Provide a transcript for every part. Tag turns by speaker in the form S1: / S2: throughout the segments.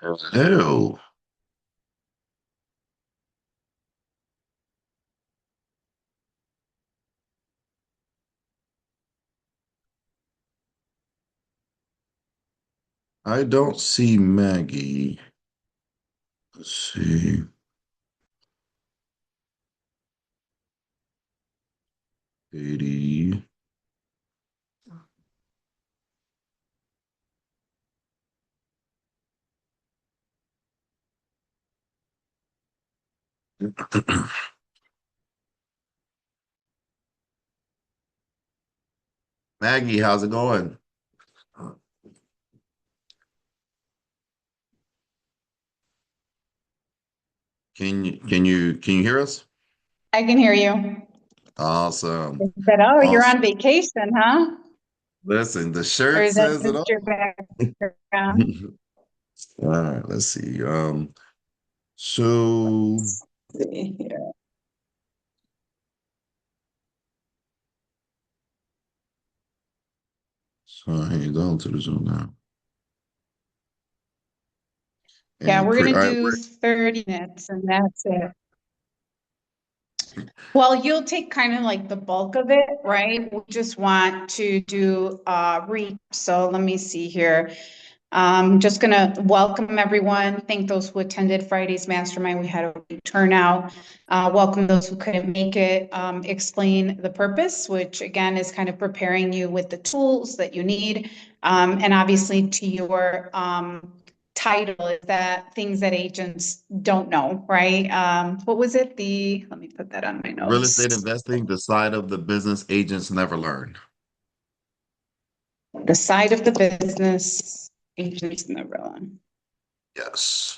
S1: Hello. I don't see Maggie. Let's see. Katie. Maggie, how's it going? Can you hear us?
S2: I can hear you.
S1: Awesome.
S2: They said, "Oh, you're
S1: Awesome.
S2: on vacation, huh?"
S1: Listen, the
S2: Or
S1: shirt
S2: is that
S1: says it
S2: just
S1: all.
S2: your background?
S1: All right, let's see. So
S2: Let's see here.
S1: hang on to the Zoom now.
S2: Yeah,
S1: And
S2: we're
S1: pre
S2: gonna
S1: all right,
S2: do 30 minutes and that's it. Well, you'll take kind of like the bulk of it, right? We just want to do a recap. So let me see here. Just gonna welcome everyone. Thank those who attended Friday's mastermind. We had a great turnout. Welcome those who couldn't make it. Explain the purpose, which again is kind of preparing you with the tools that you need. And obviously to your title is that things that agents don't know, right? What was it? Let me put that on my
S1: real estate
S2: notes.
S1: investing, the side of the business agents never learn.
S2: The side of the business agents never learn.
S1: Yes.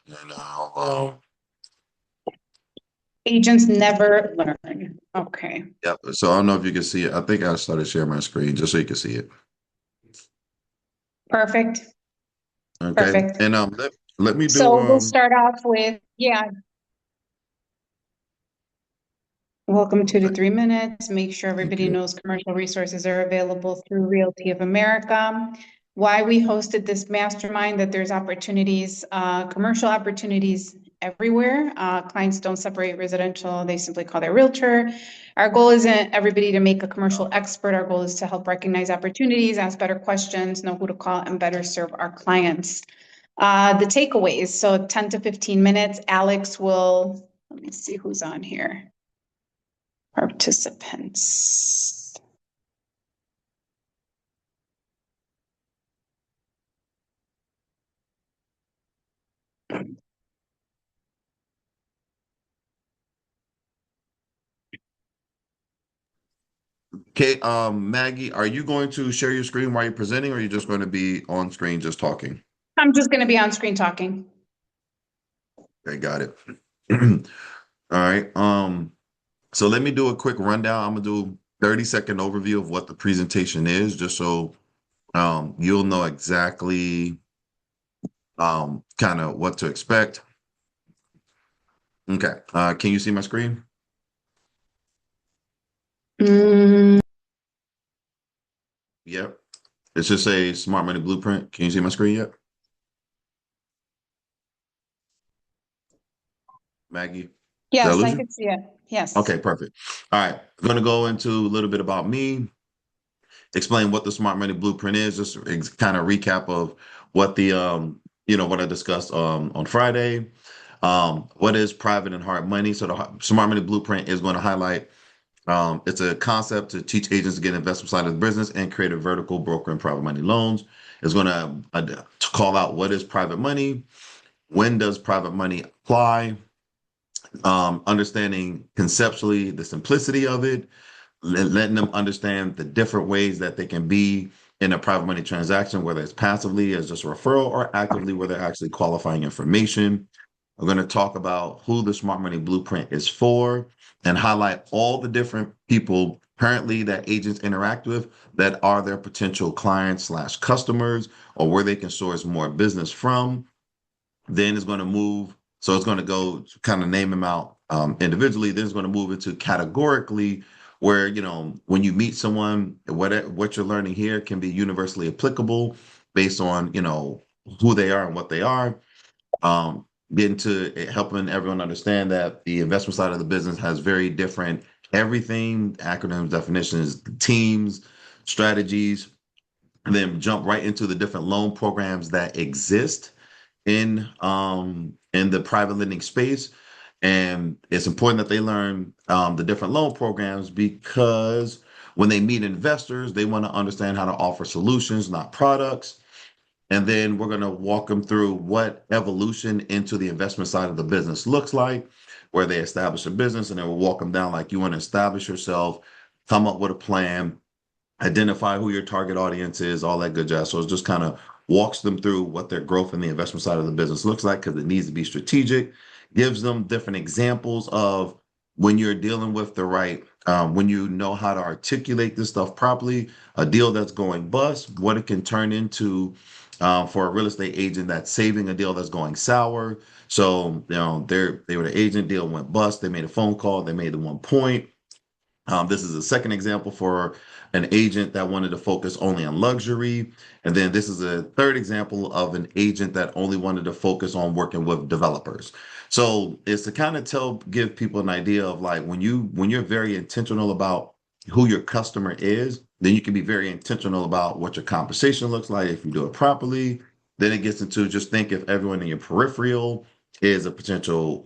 S1: And
S2: Agents never learn. Okay,
S1: yep. So I don't know if you can see it. I think I started sharing my screen just so you can see it.
S2: perfect,
S1: Okay.
S2: perfect.
S1: And let me do
S2: So we'll start off with, yeah, welcome to the
S1: okay.
S2: 3 minutes. Make sure
S1: Thank
S2: everybody
S1: you.
S2: knows commercial resources are available through Realty of America. Why we hosted this mastermind, that there's opportunities, commercial opportunities everywhere. Clients don't separate residential, they simply call their realtor. Our goal isn't everybody to make a commercial expert. Our goal is to help recognize opportunities, ask better questions, know who to call, and better serve our clients. The takeaways, so 10 to 15 minutes. Alex will, let me see who's on here. Participants.
S1: Okay, Maggie, are you going to share your screen while you're presenting, or are you just going to be on screen just talking?
S2: I'm just going to be on screen talking.
S1: Okay, got it. All right. So let me do a quick rundown. I'm gonna do 30-second overview of what the presentation is, just so you'll know exactly kind of what to expect. Okay. Can you see my screen?
S2: Mm,
S1: Yep. It's just a smart money blueprint. Can you see my screen yet? Maggie? Did I
S2: yes,
S1: lose
S2: I
S1: you?
S2: could see it. Yes.
S1: Okay, perfect. All right. I'm gonna go into a little bit about me, explain what the smart money blueprint is, just kind of recap of what the what I discussed on Friday. What is private and hard money? So the smart money blueprint is going to highlight it's a concept to teach agents to get investment side of the business and create a vertical broker in private money loans. It's going to call out what is private money, when does private money apply, understanding conceptually the simplicity of it, letting them understand the different ways that they can be in a private money transaction, whether it's passively as just a referral or actively where they're actually qualifying information. We're going to talk about who the Smart Money Blueprint is for and highlight all the different people currently that agents interact with that are their potential clients slash customers or where they can source more business from. Then it's going to move. So it's going to go kind of name them out individually. Then it's going to move into categorically where, when you meet someone, what you're learning here can be universally applicable based on, who they are and what they are. Getting to helping everyone understand that the investment side of the business has very different everything, acronyms, definitions, teams, strategies, and then jump right into the different loan programs that exist in the private lending space. And it's important that they learn the different loan programs because when they meet investors, they want to understand how to offer solutions, not products. And then we're going to walk them through what evolution into the investment side of the business looks like, where they establish a business, and then we'll walk them down like you want to establish yourself, come up with a plan, identify who your target audience is, all that good jazz. So it just kind of walks them through what their growth in the investment side of the business looks like because it needs to be strategic, gives them different examples of when you're dealing with the right, when you know how to articulate this stuff properly, a deal that's going bust, what it can turn into for a real estate agent that's saving a deal that's going sour. So, they were the agent, deal went bust. They made a phone call, they made the 1 point. This is a second example for an agent that wanted to focus only on luxury. And then this is a third example of an agent that only wanted to focus on working with developers. So it's to kind of give people an idea of like when you're very intentional about who your customer is, then you can be very intentional about what your compensation looks like if you do it properly. Then it gets into just think if everyone in your peripheral is a potential,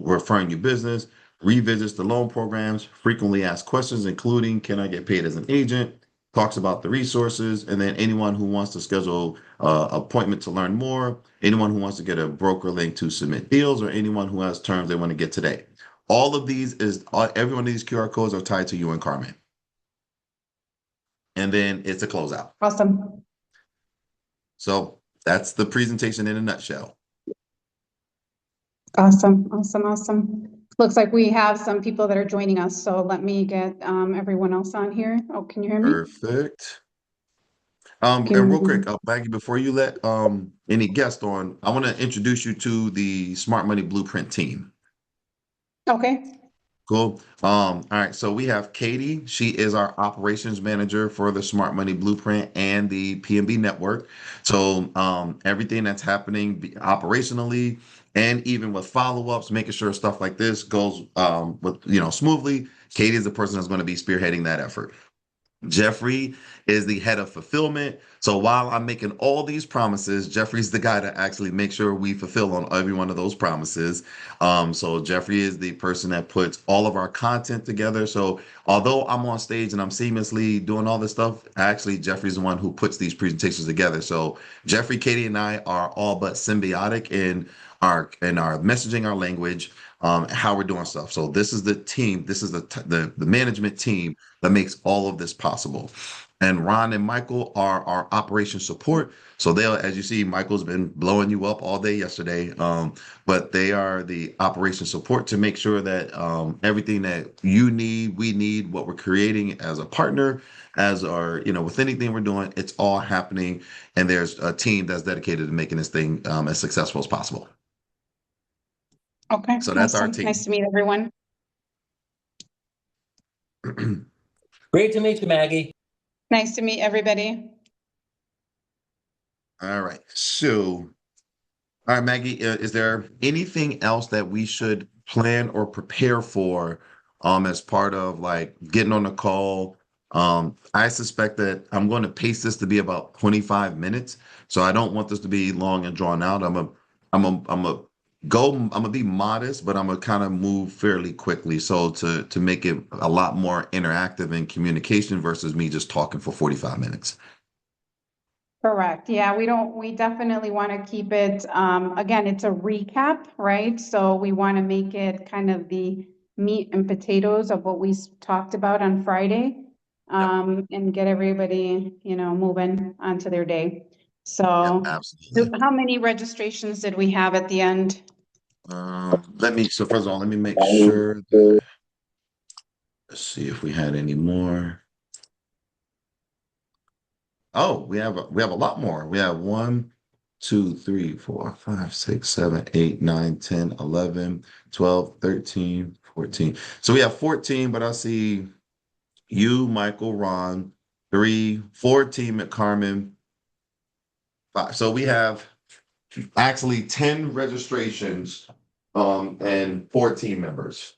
S1: referring you business, revisits the loan programs, frequently asked questions, including can I get paid as an agent, talks about the resources, and then anyone who wants to schedule an appointment to learn more, anyone who wants to get a broker link to submit deals, or anyone who has terms they want to get today. All of these every one of these QR codes are tied to you and Carmen. And then it's a closeout.
S2: Awesome.
S1: So that's the presentation in a nutshell.
S2: Awesome. Looks like we have some people that are joining us, so let me get everyone else on here. Oh, can you hear me?
S1: Perfect. And real quick,
S2: Can-
S1: Maggie, before you let any guest on, I want to introduce you to the Smart Money Blueprint team.
S2: Okay,
S1: Cool. All right. So we have Katie. She is our operations manager for the Smart Money Blueprint and the PNB network. So everything that's happening operationally and even with follow-ups, making sure stuff like this goes smoothly. Katie is the person that's going to be spearheading that effort. Jeffrey is the head of fulfillment. So while I'm making all these promises, Jeffrey's the guy to actually make sure we fulfill on every one of those promises. So Jeffrey is the person that puts all of our content together. So although I'm on stage and I'm seamlessly doing all this stuff, actually Jeffrey's the one who puts these presentations together. So Jeffrey, Katie, and I are all but symbiotic in our messaging, our language, how we're doing stuff. So this is the team. This is the management team that makes all of this possible. And Ron and Michael are our operation support. So as you see, Michael's been blowing you up all day yesterday. But they are the operation support to make sure that everything that you need, we need, what we're creating as a partner, with anything we're doing, it's all happening. And there's a team that's dedicated to making this thing as successful as possible.
S2: okay,
S1: So that's our
S2: awesome.
S1: team.
S2: Nice to meet everyone.
S3: Great to meet you, Maggie.
S2: Nice to meet everybody.
S1: All right. So, all right, Maggie, is there anything else that we should plan or prepare for as part of like getting on the call? I suspect that I'm going to pace this to be about 25 minutes. So I don't want this to be long and drawn out. I'm gonna be modest, but I'm gonna kind of move fairly quickly. So to make it a lot more interactive in communication versus me just talking for 45 minutes.
S2: Correct. Yeah, we definitely want to keep it, again, it's a recap, right? So we want to make it kind of the meat and potatoes of what we talked about on Friday, and get everybody, moving onto their day.
S1: Yep,
S2: So
S1: absolutely.
S2: how many registrations did we have at the end?
S1: So first of all, let me make sure that, let's see if we had any more. Oh, we have a lot more. We have 1, 2, 3, 4, 5, 6, 7, 8, 9, 10, 11, 12, 13, 14. So we have 14, but I see you, Michael, Ron, 3, 14 at Carmen, 5. So we have actually 10 registrations and 14 members.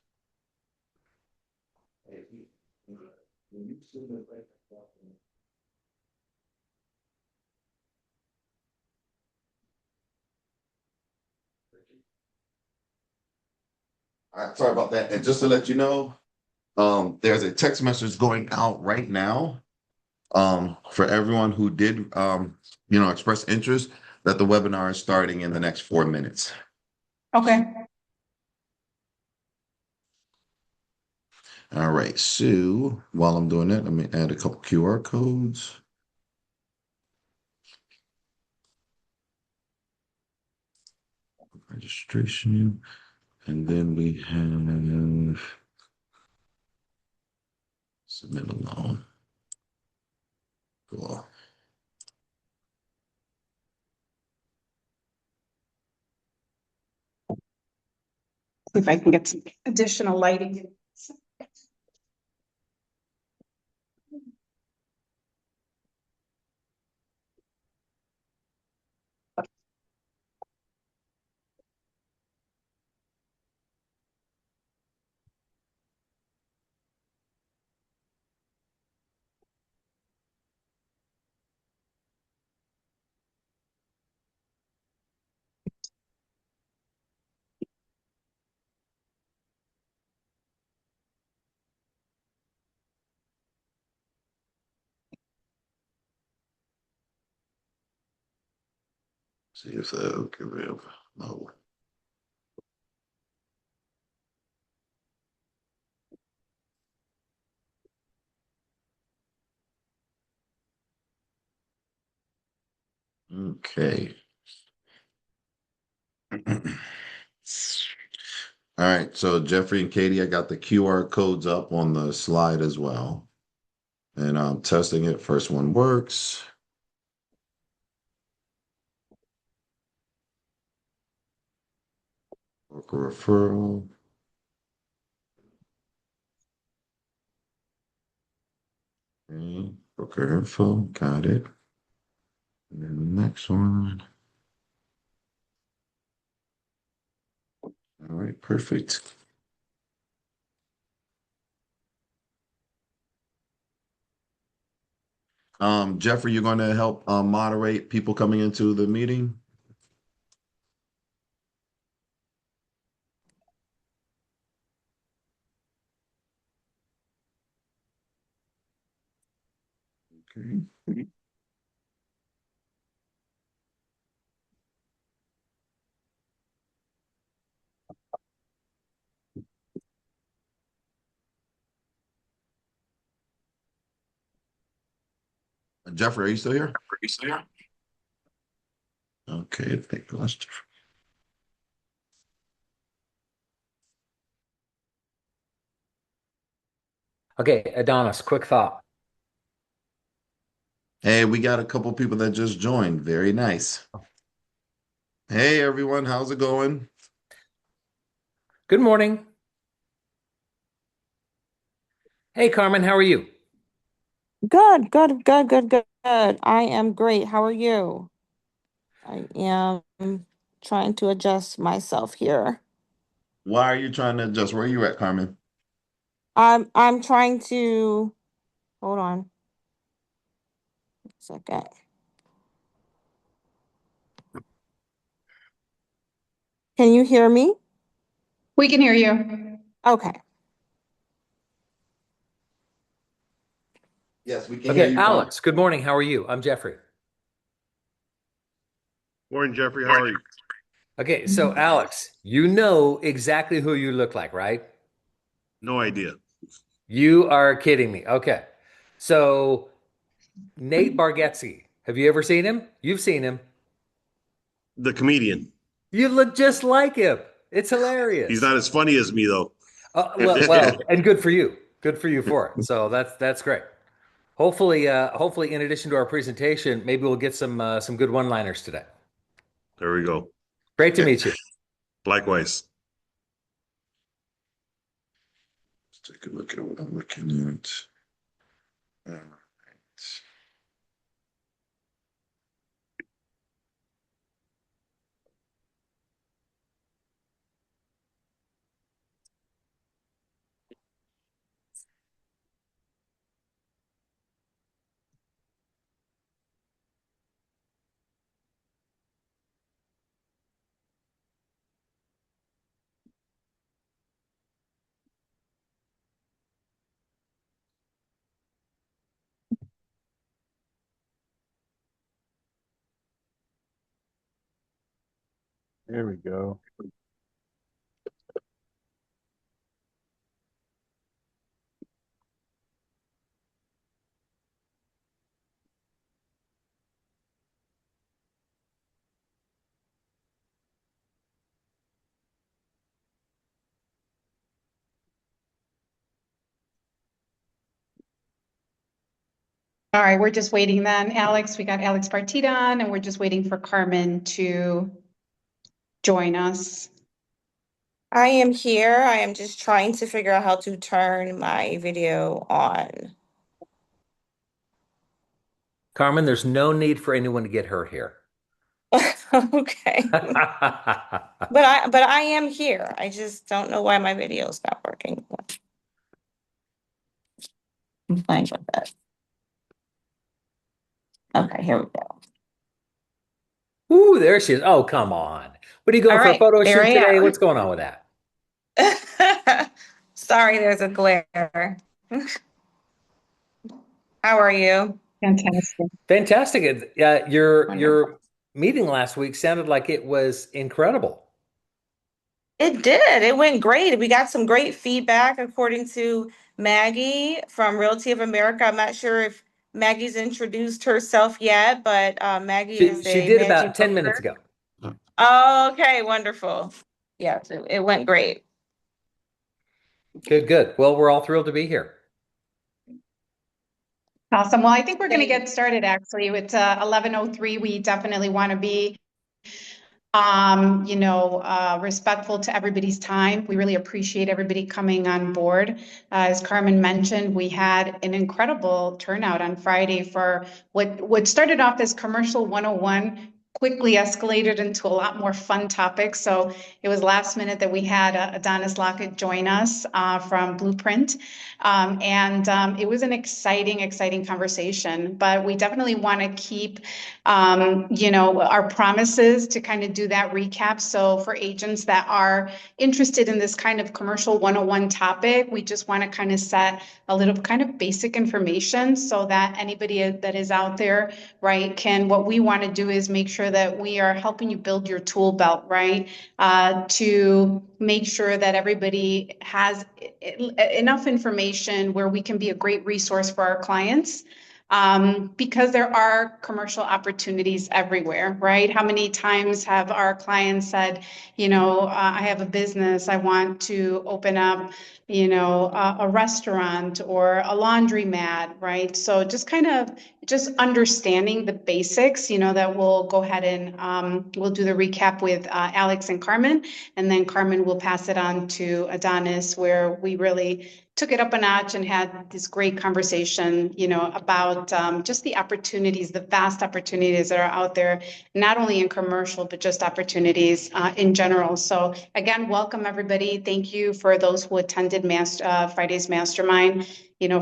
S1: All right, sorry about that. And just to let you know, there's a text message going out right now for everyone who did express interest that the webinar is starting in the next 4 minutes.
S2: Okay.
S1: All right, so while I'm doing that, let me add a couple QR codes. Registration, and then we have submit a loan. Cool.
S2: See if I can get some additional lighting.
S1: See if that'll give me a no. Okay. All right, so Jeffrey and Katie, I got the QR codes up on the slide as well. And I'm testing it. First one works. Worker referral. Okay. Worker info, got it. And then the next one. All right, perfect. Jeffrey, you're going to help moderate people coming into the meeting? Okay. Jeffrey, are you still here? Okay, I think I lost Jeffrey.
S3: Okay, Adonis, quick thought.
S1: Hey, we got a couple people that just joined. Very nice. Hey, everyone, how's it going?
S3: Good morning. Hey, Carmen, how are you?
S4: Good, good, good, good, good, good. I am great. How are you? I am trying to adjust myself here.
S1: Why are you trying to adjust? Where are you at, Carmen?
S4: I'm trying to hold on a second. Can you hear me?
S2: We can hear you.
S4: Okay.
S1: Yes, we can hear
S3: Okay,
S1: you, Carmen.
S3: Alex, good morning. How are you? I'm Jeffrey.
S5: Morning, Jeffrey. How are you?
S3: Okay, so Alex, you know exactly who you look like, right?
S5: No idea.
S3: You are kidding me. Okay. So Nate Bargatze, have you ever seen him? You've seen him.
S5: The comedian.
S3: You look just like him. It's hilarious.
S5: He's not as funny as me, though.
S3: Well, and good for you. Good for you for it. So that's great. Hopefully, in addition to our presentation, maybe we'll get some good one-liners today.
S5: There we go.
S3: Great to meet you.
S5: Likewise.
S1: Let's take a look at what I'm looking at. All right.
S6: There we go.
S2: All right, we're just waiting then. Alex, we got Alex Partida on, and we're just waiting for Carmen to join us.
S4: I am here. I am just trying to figure out how to turn my video on.
S3: Carmen, there's no need for anyone to get hurt here.
S4: Okay. But I am here. I just don't know why my video is not working. I'm fine with that. Okay, here we go.
S3: Ooh, there she is. Oh, come on. What are you going
S4: All
S3: for a
S4: right,
S3: photo
S4: there
S3: shoot
S4: I
S3: today?
S4: am.
S3: What's going on with that?
S4: Sorry, there's a glare. How are you?
S2: Fantastic.
S3: Fantastic. Your
S4: Wonderful.
S3: meeting last week sounded like it was incredible.
S4: It did. It went great. We got some great feedback according to Maggie from Realty of America. I'm not sure if Maggie's introduced herself yet, but Maggie is
S3: She
S4: a
S3: did
S4: managing
S3: about 10 minutes
S4: broker.
S3: ago.
S4: Okay, wonderful. Yes, it went great.
S3: Good, good. Well, we're all thrilled to be here.
S2: Awesome. Well, I think we're going to get started actually. It's 11:03. We definitely want to be respectful to everybody's time. We really appreciate everybody coming on board. As Carmen mentioned, we had an incredible turnout on Friday for what started off as Commercial 101, quickly escalated into a lot more fun topics. So it was last minute that we had Adonis Lockett join us from Blueprint. It was an exciting conversation, but we definitely want to keep our promises to kind of do that recap. So for agents that are interested in this kind of commercial 101 topic, we just want to kind of set a little kind of basic information so that anybody that is out there, right, what we want to do is make sure that we are helping you build your tool belt, right, to make sure that everybody has enough information where we can be a great resource for our clients. Because there are commercial opportunities everywhere, right? How many times have our clients said, I have a business, I want to open up, a restaurant or a laundromat, right? So just understanding the basics, that we'll go ahead and we'll do the recap with Alex and Carmen, and then Carmen will pass it on to Adonis, where we really took it up a notch and had this great conversation, about just the opportunities, the vast opportunities that are out there, not only in commercial, but just opportunities in general. So again, welcome everybody. Thank you for those who attended Friday's Mastermind.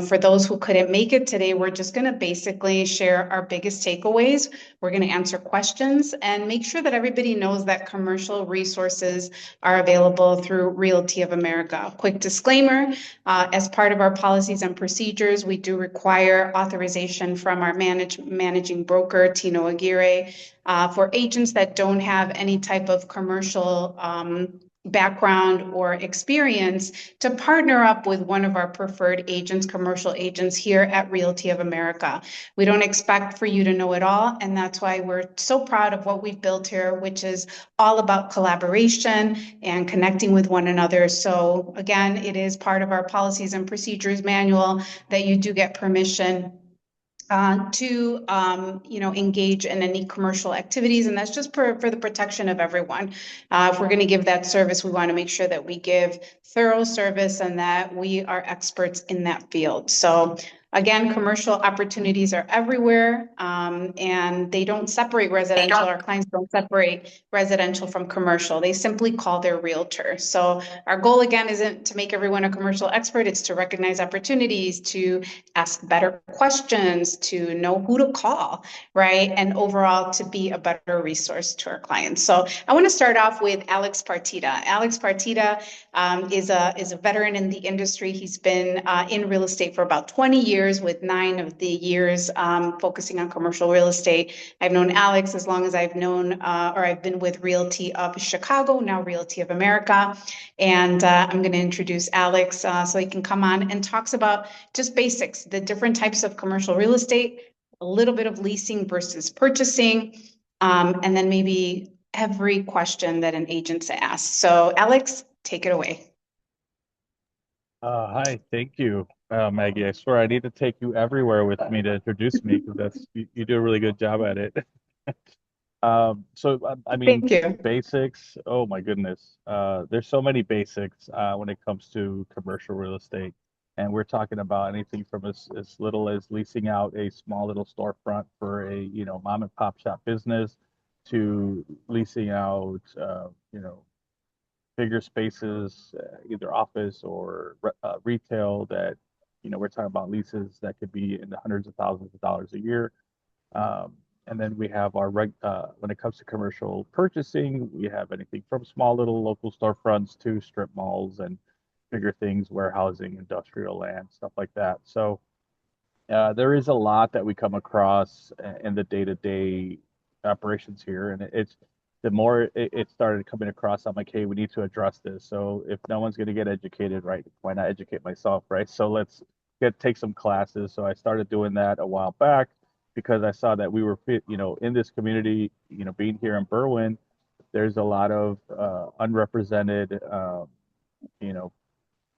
S2: For those who couldn't make it today, we're just going to basically share our biggest takeaways. We're going to answer questions and make sure that everybody knows that commercial resources are available through Realty of America. Quick disclaimer, as part of our policies and procedures, we do require authorization from our managing broker, Tino Aguirre, for agents that don't have any type of commercial background or experience to partner up with one of our preferred agents, commercial agents here at Realty of America. We don't expect for you to know it all, and that's why we're so proud of what we've built here, which is all about collaboration and connecting with one another. So again, it is part of our policies and procedures manual that you do get permission to engage in any commercial activities, and that's just for the protection of everyone. If we're going to give that service, we want to make sure that we give thorough service and that we are experts in that field. So again, commercial opportunities are everywhere, and they don't separate residential. Our clients don't separate residential from commercial. They simply call their realtor. So our goal again isn't to make everyone a commercial expert. It's to recognize opportunities, to ask better questions, to know who to call, right? And overall to be a better resource to our clients. So I want to start off with Alex Partida. Alex Partida is a veteran in the industry. He's been in real estate for about 20 years. years, with 9 of the years focusing on commercial real estate. I've known Alex as long as I've known, or I've been with Realty of Chicago, now Realty of America. And I'm going to introduce Alex so he can come on and talks about just basics, the different types of commercial real estate, a little bit of leasing versus purchasing, and then maybe every question that an agent asks. So Alex, take it away.
S6: Hi, thank you, Maggie. I swear I need to take you everywhere with me to introduce me because you do a really good job at it. I mean,
S2: Thank you.
S6: basics. Oh my goodness. There's so many basics when it comes to commercial real estate, and we're talking about anything from as little as leasing out a small little storefront for a mom and pop shop business to leasing out bigger spaces, either office or retail that, we're talking about leases that could be in the hundreds of thousands of dollars a year. And then we have when it comes to commercial purchasing, we have anything from small little local storefronts to strip malls and bigger things, warehousing, industrial land, stuff like that. So there is a lot that we come across in the day-to-day operations here, and it's the more it started coming across, I'm like, hey, we need to address this. So if no one's going to get educated, right, why not educate myself, right? So let's take some classes. So I started doing that a while back because I saw that we were in this community, being here in Berwyn, there's a lot of unrepresented,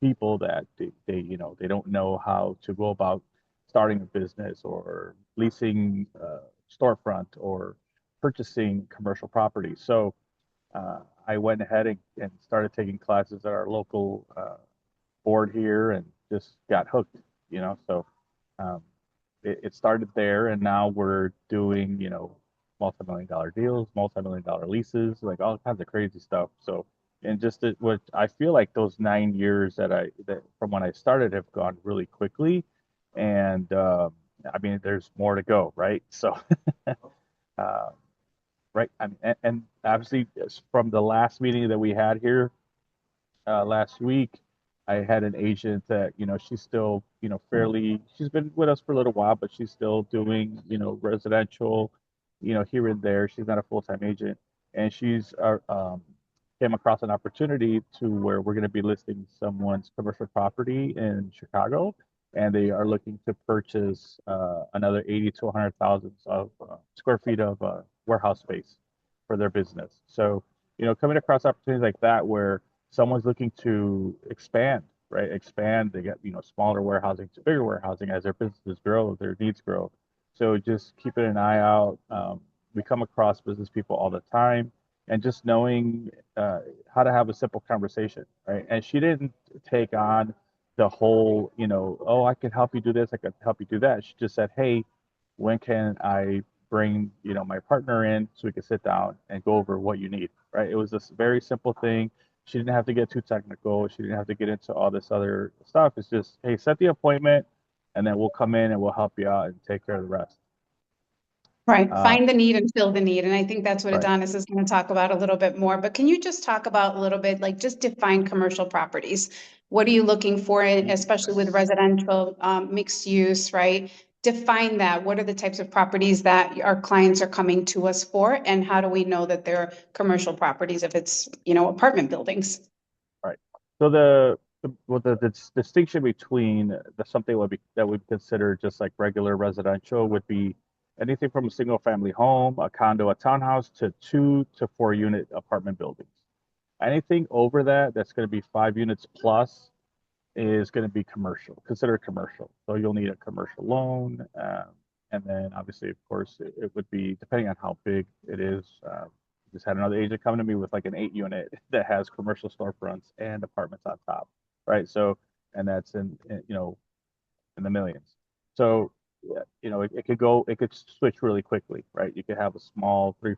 S6: people that they don't know how to go about starting a business or leasing a storefront or purchasing commercial property. So I went ahead and started taking classes at our local board here and just got hooked, So um, it started there, and now we're doing, multi-million-dollar deals, multi-million-dollar leases, like all kinds of crazy stuff. So, and just what I feel like those 9 years that from when I started have gone really quickly, and I mean, there's more to go, right? So, uh, right, and obviously from the last meeting that we had here last week, I had an agent that, she's still, she's been with us for a little while, but she's still doing, residential, here and there. She's not a full-time agent. And she's came across an opportunity to where we're going to be listing someone's commercial property in Chicago, and they are looking to purchase another 80 to 100,000 of square feet of warehouse space for their business. So, coming across opportunities like that where someone's looking to expand, right? Expand, they get, smaller warehousing to bigger warehousing as their businesses grow, their needs grow. So just keeping an eye out. We come across business people all the time, and just knowing how to have a simple conversation, right? And she didn't take on the whole, oh, I can help you do this, I can help you do that. She just said, hey, when can I bring, my partner in so we can sit down and go over what you need, right? It was this very simple thing. She didn't have to get too technical. She didn't have to get into all this other stuff. It's just, hey, set the appointment, and then we'll come in and we'll help you out and take care of the rest.
S2: Right. Find the need and fill the need. And I think that's what
S6: Right.
S2: Adonis is going to talk about a little bit more. But can you just talk about a little bit, like just define commercial properties? What are you looking for, especially with residential mixed use, right? Define that. What are the types of properties that our clients are coming to us for? And how do we know that they're commercial properties if it's, apartment buildings?
S6: Right. So the distinction between something that would be considered just like regular residential would be anything from a single family home, a condo, a townhouse to 2 to 4 unit apartment buildings. Anything over that's going to be 5 units plus is going to be considered commercial. So you'll need a commercial loan. And then obviously, of course, it would be depending on how big it is. Just had another agent come to me with like an 8 unit that has commercial storefronts and apartments on top, right? So, and that's in the millions. So, it could switch really quickly, right? You could have a small 3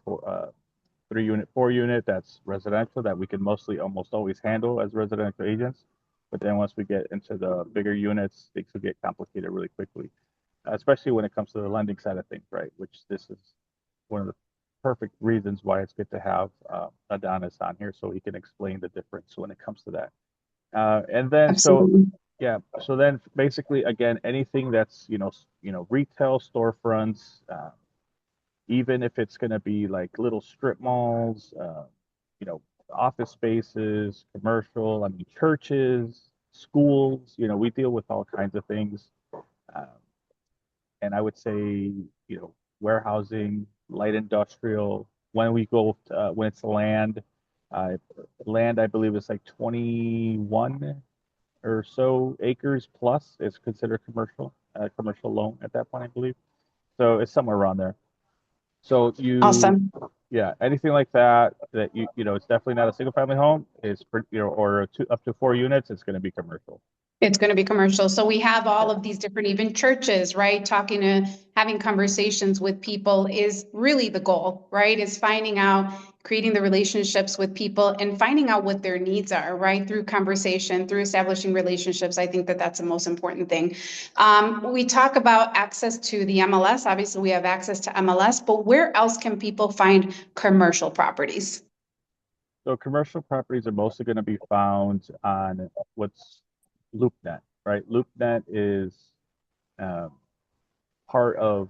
S6: unit, 4 unit that's residential that we can almost always handle as residential agents. But then once we get into the bigger units, things will get complicated really quickly, especially when it comes to the lending side of things, right? Which this is one of the perfect reasons why it's good to have Adonis on here so he can explain the difference when it comes to that. And then,
S2: Absolutely.
S6: Yeah. So then basically, again, anything that's, retail storefronts, even if it's going to be like little strip malls, you know, office spaces, commercial, I mean, churches, schools, we deal with all kinds of things. Um, and I would say, warehousing, light industrial. When we go, when it's uh, land, I believe is like 21 or so acres plus is considered commercial loan at that point, I believe. So it's somewhere around there. So
S2: Awesome.
S6: yeah, anything like that, it's definitely not a single family home. It's, or up to 4 units, it's going to be commercial.
S2: It's going to be commercial. So we have all of these different, even churches, right? Having conversations with people is really the goal, right? Is finding out, creating the relationships with people and finding out what their needs are, right? Through conversation, through establishing relationships. I think that that's the most important thing. We talk about access to the MLS. Obviously, we have access to MLS, but where else can people find commercial properties?
S6: So commercial properties are mostly going to be found on what's LoopNet, right? LoopNet is um, part of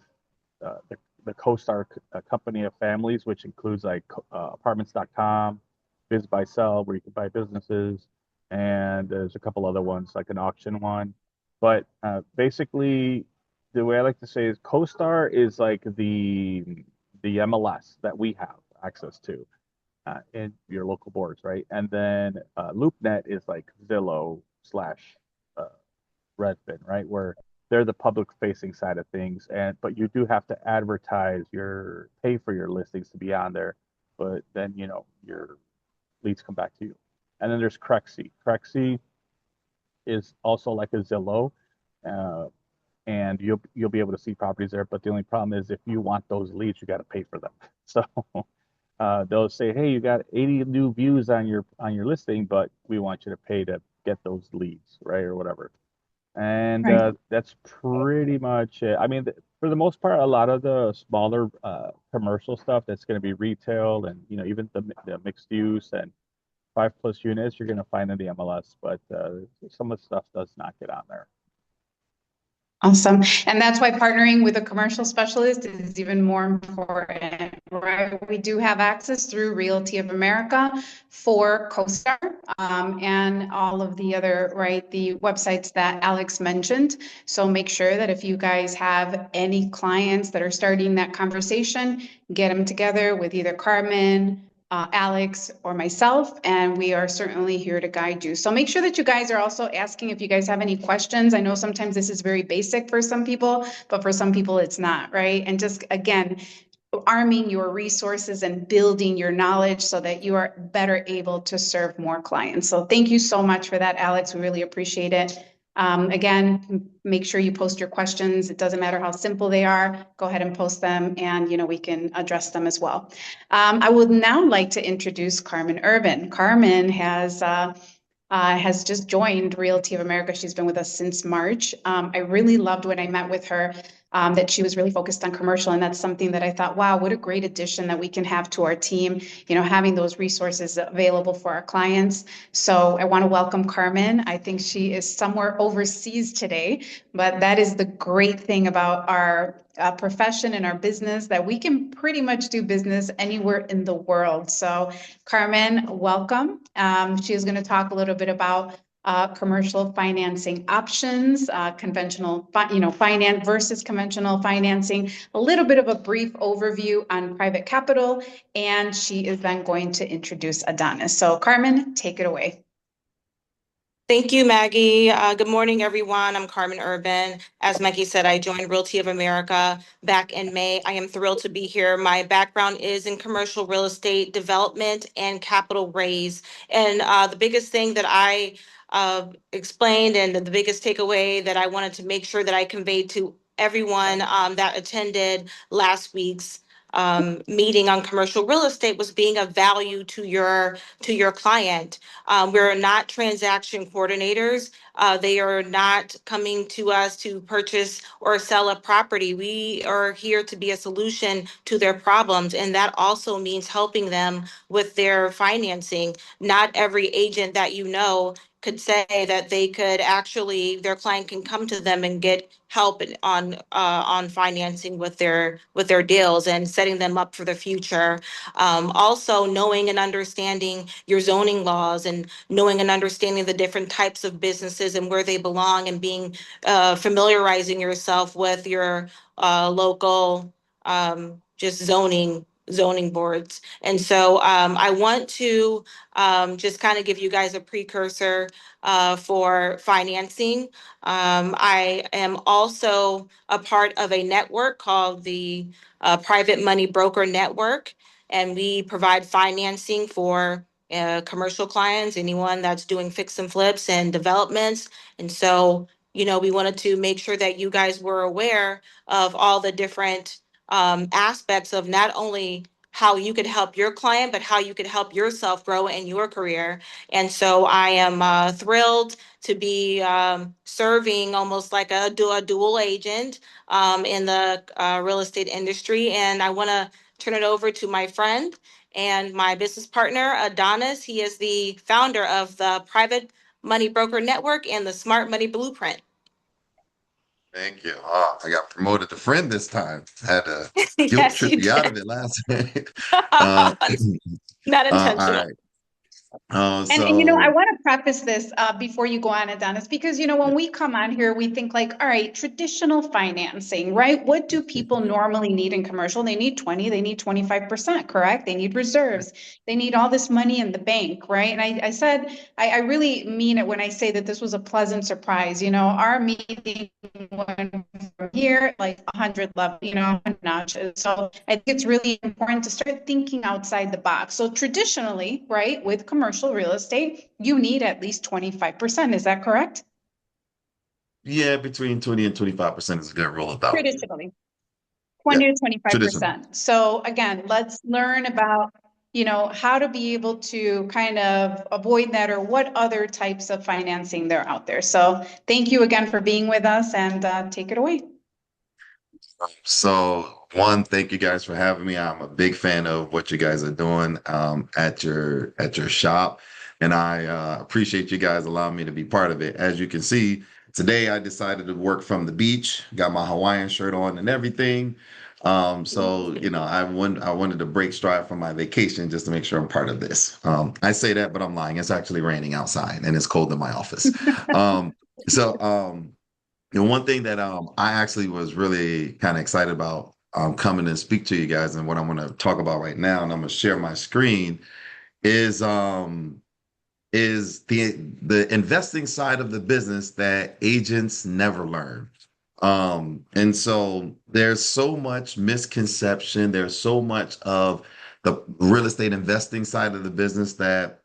S6: the CoStar company of families, which includes like apartments.com, Biz Buy Sell, where you can buy businesses, and there's a couple other ones like an auction one. But basically, the way I like to say is CoStar is like the MLS that we have access to in your local boards, right? And then LoopNet is like Zillow slash uh, Redfin, right? Where they're the public facing side of things, but you do have to pay for your listings to be on there, but then your leads come back to you. And then there's Crexi. Crexi is also like a Zillow, uh, and you'll be able to see properties there. But the only problem is if you want those leads, you got to pay for them. So they'll say, hey, you got 80 new views on your listing, but we want you to pay to get those leads, right, or whatever. And
S2: Right.
S6: that's pretty much it. I mean, for the most part, a lot of the smaller commercial stuff that's going to be retail and even the mixed use and 5+ units you're going to find in the MLS, but some of the stuff does not get on there.
S2: Awesome. And that's why partnering with a commercial specialist is even more important, right? We do have access through Realty of America for CoStar and all of the other, right, the websites that Alex mentioned. So make sure that if you guys have any clients that are starting that conversation, get them together with either Carmen, Alex, or myself, and we are certainly here to guide you. So make sure that you guys are also asking if you guys have any questions. I know sometimes this is very basic for some people, but for some people it's not, right? And just again, arming your resources and building your knowledge so that you are better able to serve more clients. So thank you so much for that, Alex. We really appreciate it. Again, make sure you post your questions. It doesn't matter how simple they are. Go ahead and post them and we can address them as well. I would now like to introduce Carmen Urban. Carmen has just joined Realty of America. She's been with us since March. I really loved when I met with her that she was really focused on commercial. And that's something that I thought, wow, what a great addition that we can have to our team, having those resources available for our clients. So I want to welcome Carmen. I think she is somewhere overseas today, but that is the great thing about our profession and our business, that we can pretty much do business anywhere in the world. So Carmen, welcome. She is going to talk a little bit about commercial financing options, conventional, finance versus conventional financing, a little bit of a brief overview on private capital, and she is then going to introduce Adonis. So Carmen, take it away.
S4: Thank you, Maggie. Good morning, everyone. I'm Carmen Urban. As Maggie said, I joined Realty of America back in May. I am thrilled to be here. My background is in commercial real estate development and capital raise. And the biggest thing that I explained and the biggest takeaway that I wanted to make sure that I conveyed to everyone that attended last week's meeting on commercial real estate was being of value to your client. We're not transaction coordinators. They are not coming to us to purchase or sell a property. We are here to be a solution to their problems. And that also means helping them with their financing. Not every agent that could say that they could actually, their client can come to them and get help on financing with their deals and setting them up for the future. Also knowing and understanding your zoning laws and knowing and understanding the different types of businesses and where they belong, and being familiarizing yourself with your local just zoning boards. And so I want to just kind of give you guys a precursor for financing. I am also a part of a network called the Private Money Broker Network, and we provide financing for commercial clients, anyone that's doing fix and flips and developments. And so, we wanted to make sure that you guys were aware of all the different aspects of not only how you could help your client, but how you could help yourself grow in your career. And so I am thrilled to be serving almost like a dual agent in the real estate industry. And I want to turn it over to my friend and my business partner, Adonis. He is the founder of the Private Money Broker Network and the Smart Money Blueprint.
S1: Thank you. Oh, I got promoted to friend this time. Had to guilt
S4: Yes,
S1: trip
S4: you
S1: you out
S4: did.
S1: of it last week. uh,
S4: Not
S1: all
S4: intentional.
S1: right.
S2: And I
S1: So
S2: want to preface this before you go on, Adonis, because when we come on here, we think like, all right, traditional financing, right? What do people normally need in commercial? They need 20, they need 25%, correct? They need reserves, they need all this money in the bank, right? And I said, I really mean it when I say that this was a pleasant surprise. Our meeting went from here like 100 level, notches. So I think it's really important to start thinking outside the box. So traditionally, right, with commercial real estate, you need at least 25%. Is that correct?
S1: yeah, between 20 and 25% is a good rule of thumb.
S2: Traditionally,
S1: Yeah,
S2: 20 to
S1: traditional.
S2: 25%. So again, let's learn about, how to be able to kind of avoid that, or what other types of financing there are out there. So thank you again for being with us, and take it away.
S1: So one, thank you guys for having me. I'm a big fan of what you guys are doing at your shop, and I appreciate you guys allowing me to be part of it. As you can see, today I decided to work from the beach, got my Hawaiian shirt on and everything. So I wanted to break stride from my vacation just to make sure I'm part of this. I say that, but I'm lying. It's actually raining outside and it's cold in my office. Um, so one thing that I actually was really kind of excited about coming and speak to you guys, and what I'm going to talk about right now, and I'm going to share my screen, is the investing side of the business that agents never learn. And so there's so much misconception. There's so much of the real estate investing side of the business that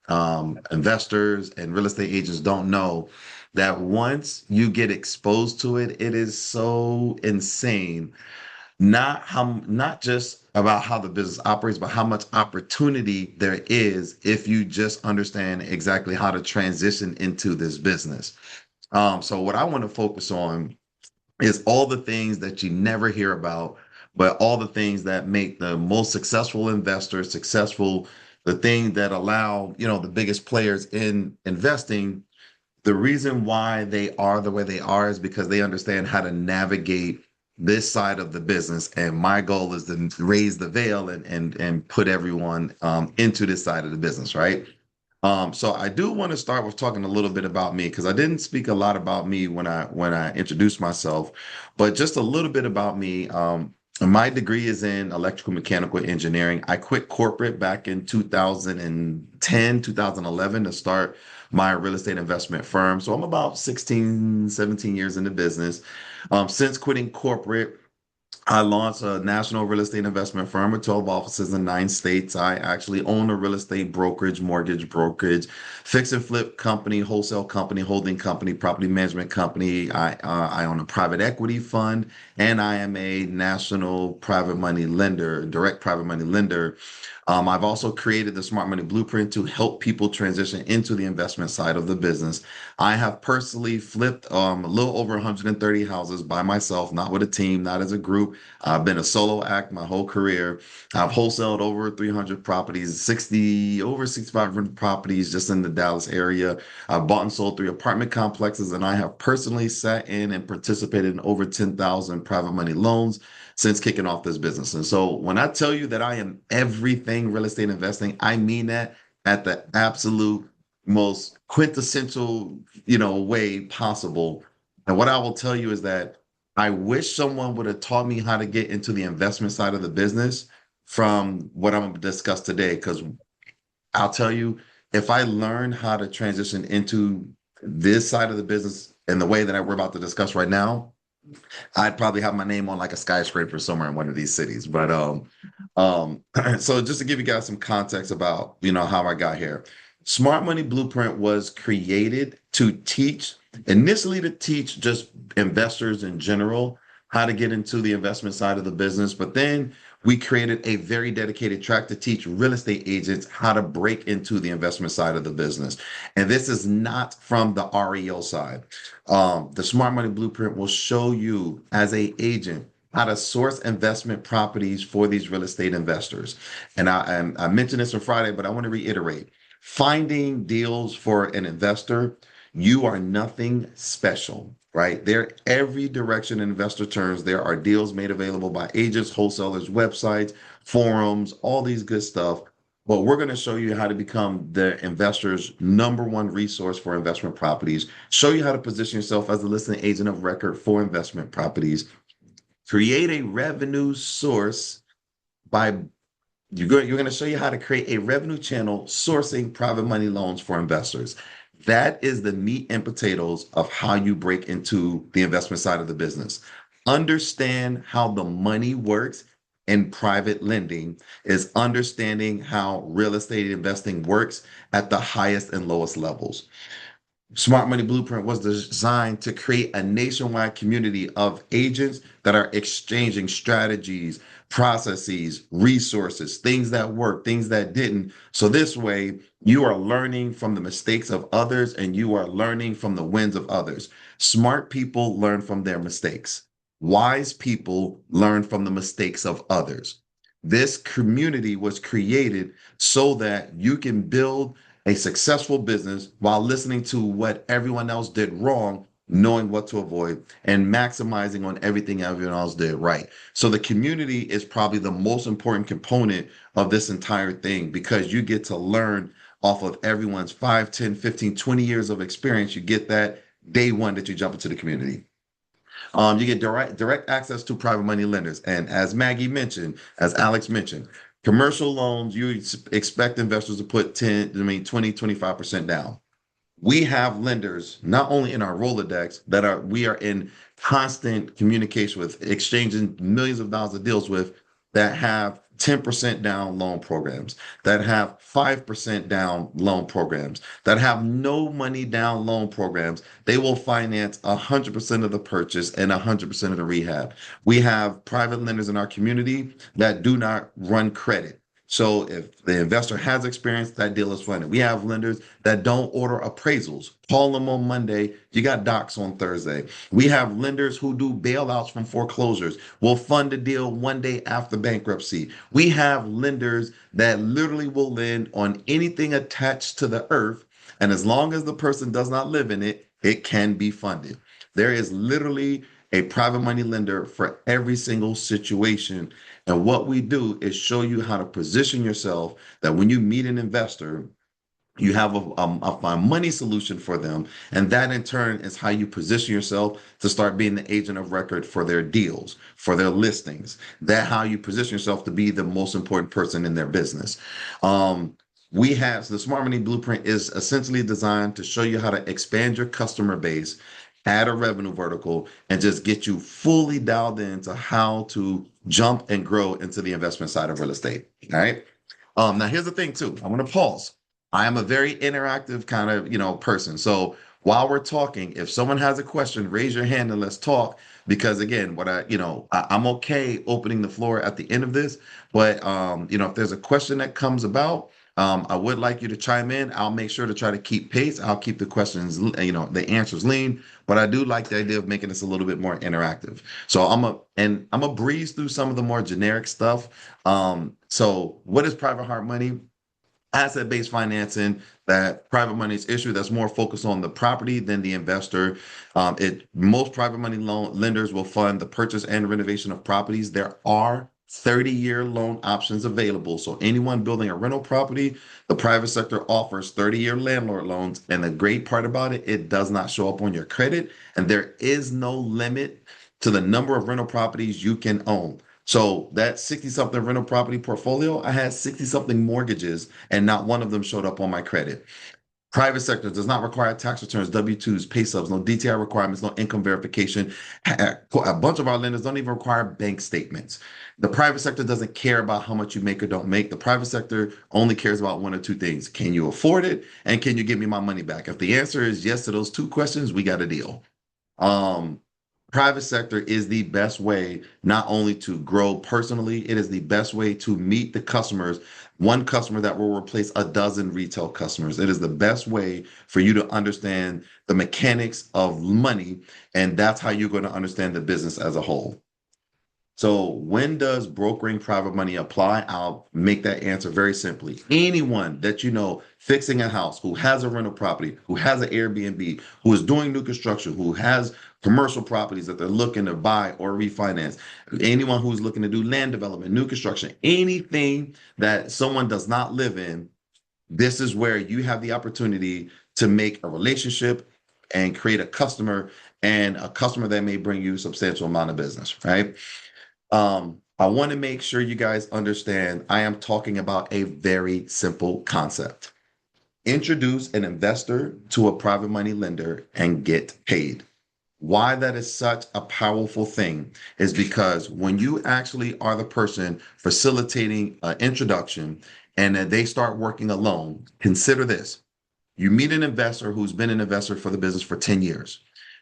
S1: investors and real estate agents don't know, that once you get exposed to it, it is so insane. Not just about how the business operates, but how much opportunity there is if you just understand exactly how to transition into this business. So what I want to focus on is all the things that you never hear about, but all the things that make the most successful investors successful, the thing that allow, the biggest players in investing. The reason why they are the way they are is because they understand how to navigate this side of the business. And my goal is to raise the veil and put everyone into this side of the business, right? So I do want to start with talking a little bit about me, because I didn't speak a lot about me when I introduced myself, but just a little bit about me. My degree is in electrical mechanical engineering. I quit corporate back in 2010, 2011 to start my real estate investment firm. So I'm about 16, 17 years in the business. Since quitting corporate, I launched a national real estate investment firm with 12 offices in 9 states. I actually own a real estate brokerage, mortgage brokerage, fix and flip company, wholesale company, holding company, property management company. I own a private equity fund, and I am a national private money lender, direct private money lender. I've also created the Smart Money Blueprint to help people transition into the investment side of the business. I have personally flipped a little over 130 houses by myself, not with a team, not as a group. I've been a solo act my whole career. I've wholesaled over 300 properties, over 6,500 properties just in the Dallas area. I've bought and sold 3 apartment complexes, and I have personally sat in and participated in over 10,000 private money loans since kicking off this business. And so when I tell you that I am everything real estate investing, I mean that at the absolute most quintessential, way possible. And what I will tell you is that I wish someone would have taught me how to get into the investment side of the business from what I'm going to discuss today. Because I'll tell you, if I learn how to transition into this side of the business in the way that we're about to discuss right now, I'd probably have my name on like a skyscraper somewhere in one of these cities. But so just to give you guys some context about how I got here. Smart Money Blueprint was created to initially to teach just investors in general how to get into the investment side of the business. But then we created a very dedicated track to teach real estate agents how to break into the investment side of the business. And this is not from the REO side. The Smart Money Blueprint will show you as an agent how to source investment properties for these real estate investors. And I mentioned this on Friday, but I want to reiterate. Finding deals for an investor, you are nothing special, right? There, every direction an investor turns, there are deals made available by agents, wholesalers, websites, forums, all these good stuff. But we're going to show you how to become the investor's #1 resource for investment properties, show you how to position yourself as a listing agent of record for investment properties, create a revenue source by you're going to show you how to create a revenue channel sourcing private money loans for investors. That is the meat and potatoes of how you break into the investment side of the business. Understand how the money works in private lending is understanding how real estate investing works at the highest and lowest levels. Smart Money Blueprint was designed to create a nationwide community of agents that are exchanging strategies, processes, resources, things that work, things that didn't. So this way, you are learning from the mistakes of others and you are learning from the wins of others. Smart people learn from their mistakes. Wise people learn from the mistakes of others. This community was created so that you can build a successful business while listening to what everyone else did wrong, knowing what to avoid, and maximizing on everything everyone else did right. So the community is probably the most important component of this entire thing because you get to learn off of everyone's 5, 10, 15, 20 years of experience. You get that day one that you jump into the community. You get direct access to private money lenders. And as Maggie mentioned, as Alex mentioned, commercial loans, you expect investors to put 20, 25% down. We have lenders, not only in our Rolodex, we are in constant communication with, exchanging millions of dollars of deals with, that have 10% down loan programs, that have 5% down loan programs, that have no money down loan programs. They will finance 100% of the purchase and 100% of the rehab. We have private lenders in our community that do not run credit. So if the investor has experience, that deal is funded. We have lenders that don't order appraisals. Call them on Monday. You got docs on Thursday. We have lenders who do bailouts from foreclosures. We'll fund a deal one day after bankruptcy. We have lenders that literally will lend on anything attached to the earth. And as long as the person does not live in it, it can be funded. There is literally a private money lender for every single situation. And what we do is show you how to position yourself that when you meet an investor, you have a money solution for them. And that in turn is how you position yourself to start being the agent of record for their deals, for their listings. That's how you position yourself to be the most important person in their business. So the Smart Money Blueprint is essentially designed to show you how to expand your customer base, add a revenue vertical, and just get you fully dialed into how to jump and grow into the investment side of real estate. All right. Now here's the thing too. I want to pause. I am a very interactive kind of, person. So while we're talking, if someone has a question, raise your hand and let's talk. Because again, I'm okay opening the floor at the end of this, but if there's a question that comes about, I would like you to chime in. I'll make sure to try to keep pace. I'll keep the questions, the answers lean, but I do like the idea of making this a little bit more interactive. So I'm a breeze through some of the more generic stuff. So what is private hard money? Asset-based financing that private money is issued that's more focused on the property than the investor. Most private money loan lenders will fund the purchase and renovation of properties. There are 30-year loan options available. So anyone building a rental property, the private sector offers 30-year landlord loans. And the great part about it, it does not show up on your credit, and there is no limit to the number of rental properties you can own. So that 60 something rental property portfolio, I had 60 something mortgages and not one of them showed up on my credit. Private sector does not require tax returns, W-2s, pay stubs, no DTI requirements, no income verification. A bunch of our lenders don't even require bank statements. The private sector doesn't care about how much you make or don't make. The private sector only cares about one or two things. Can you afford it? And can you give me my money back? If the answer is yes to those two questions, we got a deal. Private sector is the best way not only to grow personally, it is the best way to meet the customers, one customer that will replace a dozen retail customers. It is the best way for you to understand the mechanics of money, and that's how you're going to understand the business as a whole. So when does brokering private money apply? I'll make that answer very simply. Anyone that you know fixing a house, who has a rental property, who has an Airbnb, who is doing new construction, who has commercial properties that they're looking to buy or refinance, anyone who's looking to do land development, new construction, anything that someone does not live in, this is where you have the opportunity to make a relationship and create a customer, and a customer that may bring you a substantial amount of business, right? I want to make sure you guys understand I am talking about a very simple concept. Introduce an investor to a private money lender and get paid. Why that is such a powerful thing is because when you actually are the person facilitating an introduction and then they start working alone, consider this. You meet an investor who's been an investor for the business for 10 years.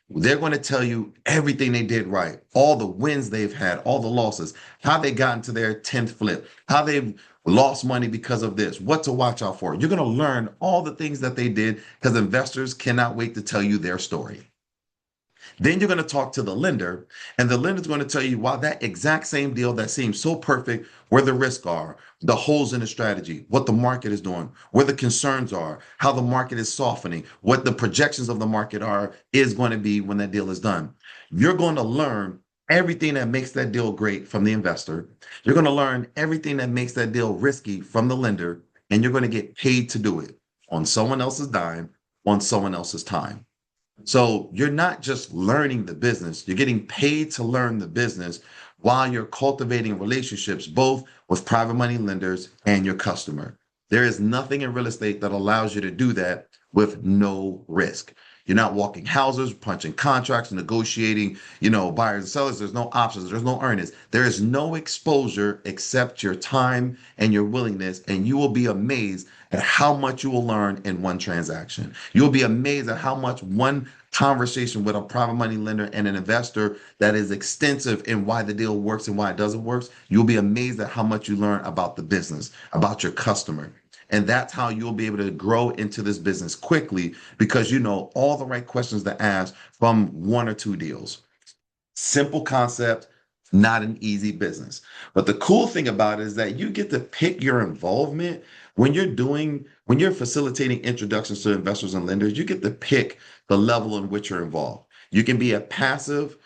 S1: They're going to tell you everything they did right, all the wins they've had, all the losses, how they got into their 10th flip, how they've lost money because of this, what to watch out for. You're going to learn all the things that they did because investors cannot wait to tell you their story. Then you're going to talk to the lender, and the lender's going to tell you why that exact same deal that seems so perfect, where the risks are, the holes in the strategy, what the market is doing, where the concerns are, how the market is softening, what the projections of the market is going to be when that deal is done. You're going to learn everything that makes that deal great from the investor. You're going to learn everything that makes that deal risky from the lender, and you're going to get paid to do it on someone else's dime, on someone else's time. So you're not just learning the business, you're getting paid to learn the business while you're cultivating relationships, both with private money lenders and your customer. There is nothing in real estate that allows you to do that with no risk. You're not walking houses, punching contracts, negotiating, buyers and sellers. There's no options. There's no earnings. There is no exposure except your time and your willingness. And you will be amazed at how much you will learn in one transaction. You'll be amazed at how much one conversation with a private money lender and an investor that is extensive in why the deal works and why it doesn't work. You'll be amazed at how much you learn about the business, about your customer. And that's how you'll be able to grow into this business quickly, because you know all the right questions to ask from one or two deals. Simple concept, not an easy business. But the cool thing about it is that you get to pick your involvement when you're facilitating introductions to investors and lenders. You get to pick the level in which you're involved. You can be a passive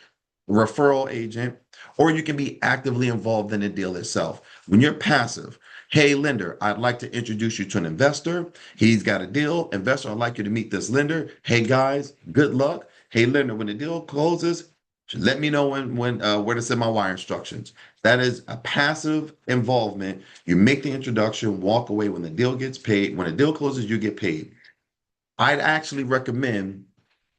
S1: referral agent, or you can be actively involved in the deal itself. When you're passive, hey, lender, I'd like to introduce you to an investor. He's got a deal. Investor, I'd like you to meet this lender. Hey, guys, good luck. Hey, lender, when the deal closes, let me know where to send my wire instructions. That is a passive involvement. You make the introduction, walk away. When the deal gets paid, when the deal closes, you get paid. I'd actually recommend,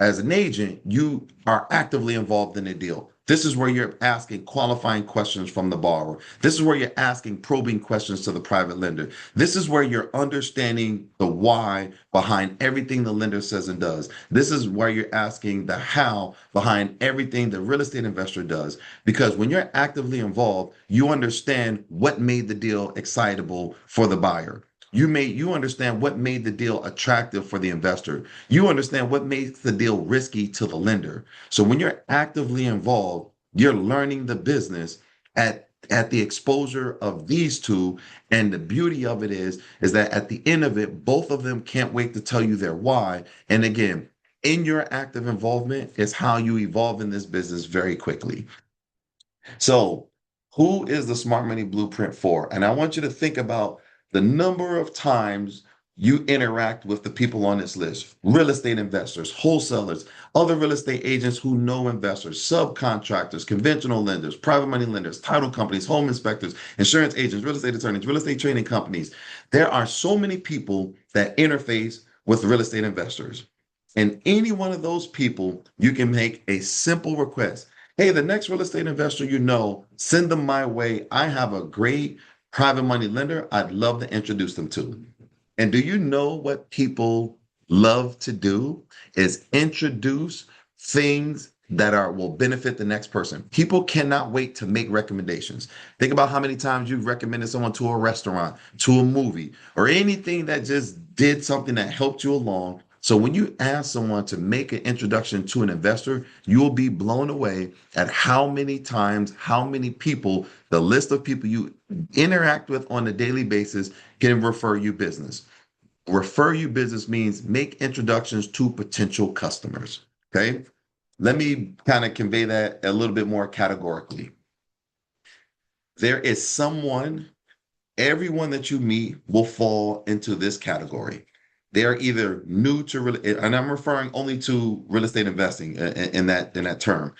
S1: as an agent, you are actively involved in the deal. This is where you're asking qualifying questions from the borrower. This is where you're asking probing questions to the private lender. This is where you're understanding the why behind everything the lender says and does. This is where you're asking the how behind everything the real estate investor does. Because when you're actively involved, you understand what made the deal excitable for the buyer. You understand what made the deal attractive for the investor. You understand what makes the deal risky to the lender. So when you're actively involved, you're learning the business at the exposure of these two. And the beauty of it is that at the end of it, both of them can't wait to tell you their why. And again, in your active involvement is how you evolve in this business very quickly. So, who is the Smart Money Blueprint for? And I want you to think about the number of times you interact with the people on this list: real estate investors, wholesalers, other real estate agents who know investors, subcontractors, conventional lenders, private money lenders, title companies, home inspectors, insurance agents, real estate attorneys, real estate training companies. There are so many people that interface with real estate investors. And any one of those people, you can make a simple request. Hey, the next real estate investor you know, send them my way. I have a great private money lender I'd love to introduce them to. And do you know what people love to do is introduce things that will benefit the next person. People cannot wait to make recommendations. Think about how many times you've recommended someone to a restaurant, to a movie, or anything that just did something that helped you along. So when you ask someone to make an introduction to an investor, you will be blown away at how many times, how many people, the list of people you interact with on a daily basis can refer you business. Refer you business means make introductions to potential customers. Okay. Let me kind of convey that a little bit more categorically. There is everyone that you meet will fall into this category. They're either new to real, and I'm referring only to real estate investing in that term.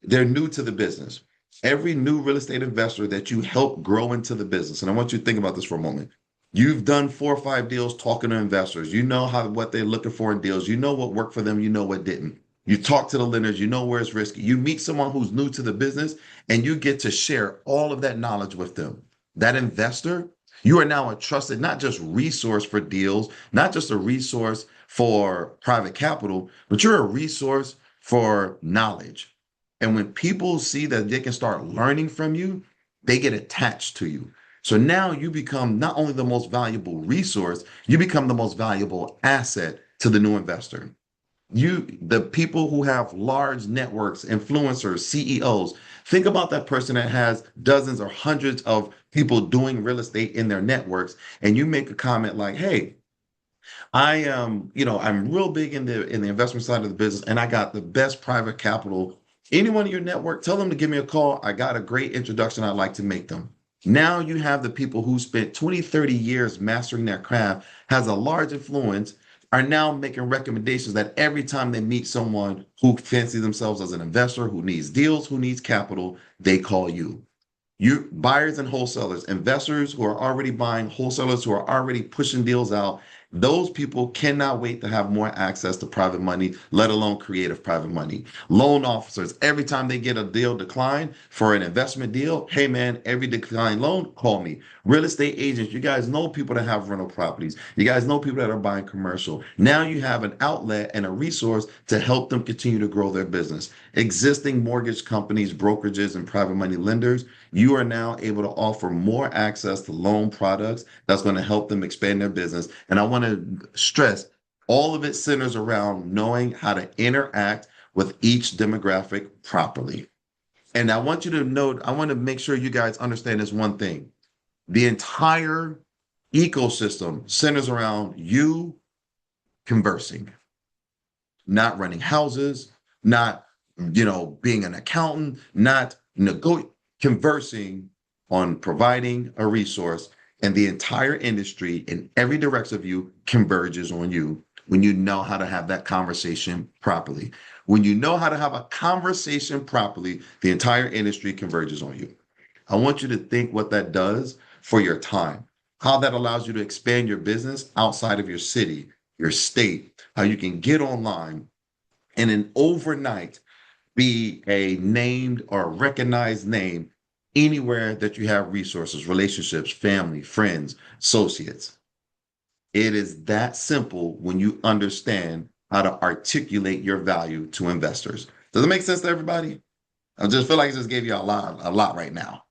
S1: They're new to the business. Every new real estate investor that you help grow into the business, and I want you to think about this for a moment. You've done 4 or 5 deals talking to investors. You know what they're looking for in deals. You know what worked for them. You know what didn't. You talk to the lenders. You know where it's risky. You meet someone who's new to the business, and you get to share all of that knowledge with them. That investor, you are now a trusted, not just resource for deals, not just a resource for private capital, but you're a resource for knowledge. And when people see that they can start learning from you, they get attached to you. So now you become not only the most valuable resource, you become the most valuable asset to the new investor. The people who have large networks, influencers, CEOs, think about that person that has dozens or hundreds of people doing real estate in their networks, and you make a comment like, hey, I am, I'm real big in the investment side of the business, and I got the best private capital. Anyone in your network, tell them to give me a call. I got a great introduction I'd like to make them. Now you have the people who spent 20, 30 years mastering their craft, has a large influence, are now making recommendations that every time they meet someone who fancies themselves as an investor, who needs deals, who needs capital, they call you. You buyers and wholesalers, investors who are already buying, wholesalers who are already pushing deals out, those people cannot wait to have more access to private money, let alone creative private money. Loan officers, every time they get a deal declined for an investment deal, hey man, every declined loan, call me. Real estate agents, you guys know people that have rental properties. You guys know people that are buying commercial. Now you have an outlet and a resource to help them continue to grow their business. Existing mortgage companies, brokerages, and private money lenders, you are now able to offer more access to loan products that's going to help them expand their business. And I want to stress, all of it centers around knowing how to interact with each demographic properly. And I want you to note, I want to make sure you guys understand this one thing. The entire ecosystem centers around you conversing, not running houses, not, being an accountant, not conversing on providing a resource, and the entire industry in every direction of you converges on you when you know how to have that conversation properly. When you know how to have a conversation properly, the entire industry converges on you. I want you to think what that does for your time, how that allows you to expand your business outside of your city, your state, how you can get online and in overnight be a named or recognized name anywhere that you have resources, relationships, family, friends, associates. It is that simple when you understand how to articulate your value to investors. Does it make sense to everybody? I just feel like I just gave you a lot right now.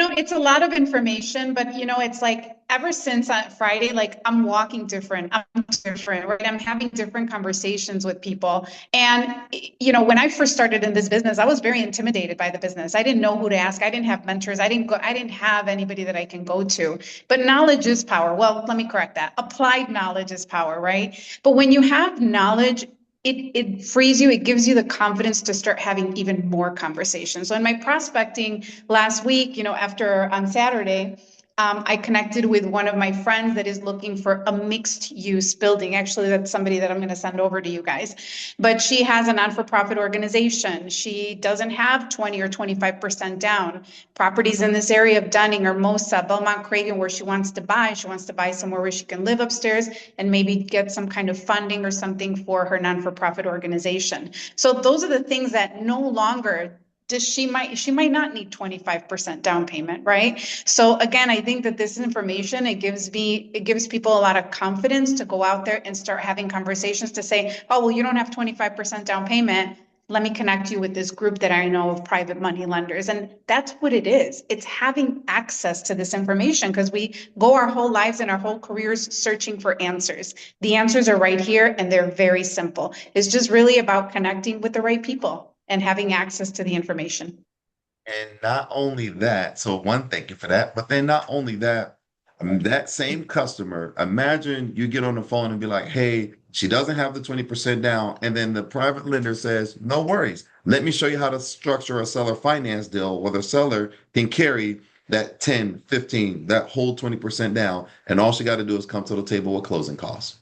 S2: It's a lot of information, but it's like ever since on Friday, like I'm walking different. I'm different, right? I'm having different conversations with people. And, when I first started in this business, I was very intimidated by the business. I didn't know who to ask. I didn't have mentors. I didn't have anybody that I can go to. But knowledge is power. Well, let me correct that. Applied knowledge is power, right? But when you have knowledge, it frees you, it gives you the confidence to start having even more conversations. So in my prospecting last week, after on Saturday, I connected with one of my friends that is looking for a mixed use building. Actually, that's somebody that I'm going to send over to you guys. But she has a non-for-profit organization. She doesn't have 20 or 25% down. Properties in this area of Dunning or Mosa, Belmont Cragen, where she wants to buy. She wants to buy somewhere where she can live upstairs and maybe get some kind of funding or something for her non-for-profit organization. So those are the things that no longer she might not need 25% down payment, right? So again, I think that this information, it gives people a lot of confidence to go out there and start having conversations to say, oh, well, you don't have 25% down payment. Let me connect you with this group that I know of private money lenders. And that's what it is. It's having access to this information, because we go our whole lives and our whole careers searching for answers. The answers are right here, and they're very simple. It's just really about connecting with the right people and having access to the information.
S1: And not only that, so one, thank you for that. But then not only that, that same customer, imagine you get on the phone and be like, hey, she doesn't have the 20% down. And then the private lender says, no worries. Let me show you how to structure a seller finance deal where the seller can carry that 10, 15, that whole 20% down. And all she got to do is come to the table with closing costs.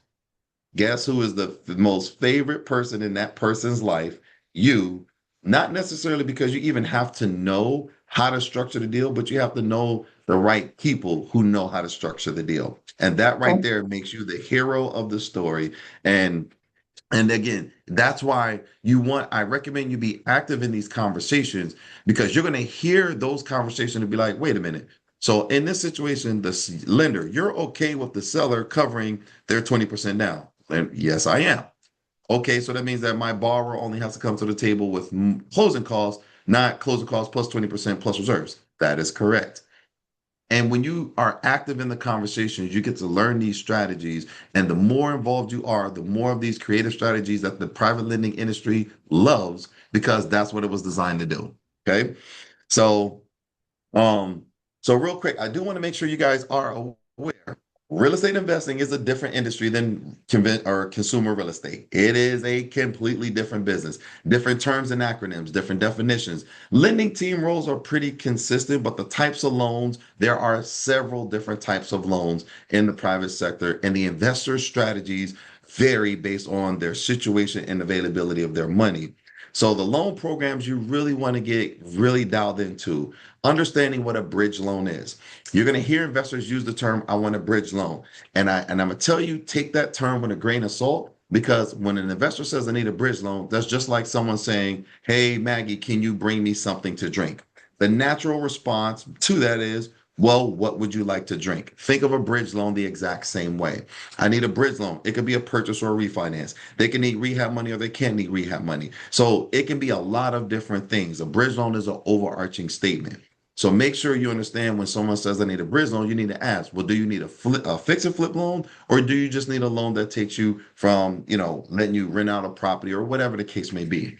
S1: Guess who is the most favorite person in that person's life? You. Not necessarily because you even have to know how to structure the deal, but you have to know the right people who know how to structure the deal. And that right there makes you the hero of the story. And again, that's why I recommend you be active in these conversations, because you're going to hear those conversations and be like, wait a minute. So in this situation, the lender, you're okay with the seller covering their 20% down? And yes, I am. Okay, so that means that my borrower only has to come to the table with closing costs, not closing costs plus 20% plus reserves. That is correct. And when you are active in the conversations, you get to learn these strategies. And the more involved you are, the more of these creative strategies that the private lending industry loves, because that's what it was designed to do. Okay. So, so real quick, I do want to make sure you guys are aware. Real estate investing is a different industry than consumer real estate. It is a completely different business, different terms and acronyms, different definitions. Lending team roles are pretty consistent, but the types of loans, there are several different types of loans in the private sector, and the investor strategies vary based on their situation and availability of their money. So the loan programs you really want to get really dialed into, understanding what a bridge loan is. You're going to hear investors use the term, I want a bridge loan. And I'm going to tell you, take that term with a grain of salt, because when an investor says I need a bridge loan, that's just like someone saying, hey, Maggie, can you bring me something to drink? The natural response to that is, well, what would you like to drink? Think of a bridge loan the exact same way. I need a bridge loan. It could be a purchase or a refinance. They can need rehab money or they can't need rehab money. So it can be a lot of different things. A bridge loan is an overarching statement. So make sure you understand when someone says I need a bridge loan, you need to ask, well, do you need a fix and flip loan, or do you just need a loan that takes you from, letting you rent out a property or whatever the case may be?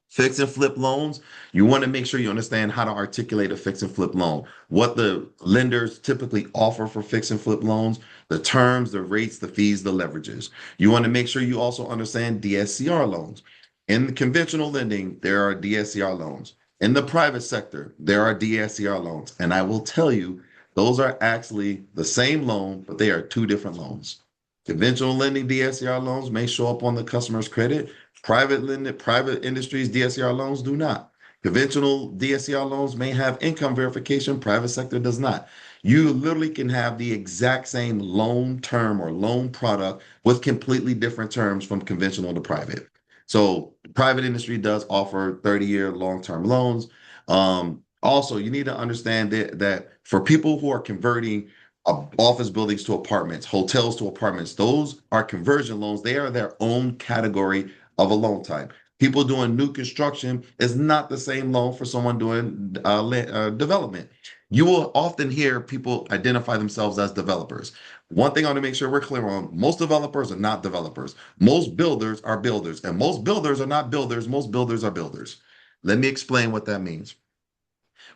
S1: Fix and flip loans, you want to make sure you understand how to articulate a fix and flip loan, what the lenders typically offer for fix and flip loans, the terms, the rates, the fees, the leverages. You want to make sure you also understand DSCR loans. In the conventional lending, there are DSCR loans. In the private sector, there are DSCR loans. And I will tell you, those are actually the same loan, but they are two different loans. Conventional lending DSCR loans may show up on the customer's credit. Private industries DSCR loans do not. Conventional DSCR loans may have income verification. Private sector does not. You literally can have the exact same loan term or loan product with completely different terms from conventional to private. So private industry does offer 30-year long-term loans. Also, you need to understand that for people who are converting office buildings to apartments, hotels to apartments, those are conversion loans. They are their own category of a loan type. People doing new construction is not the same loan for someone doing development. You will often hear people identify themselves as developers. One thing I want to make sure we're clear on, most developers are not developers. Most builders are builders, and most builders are not builders. Most builders are builders. Let me explain what that means.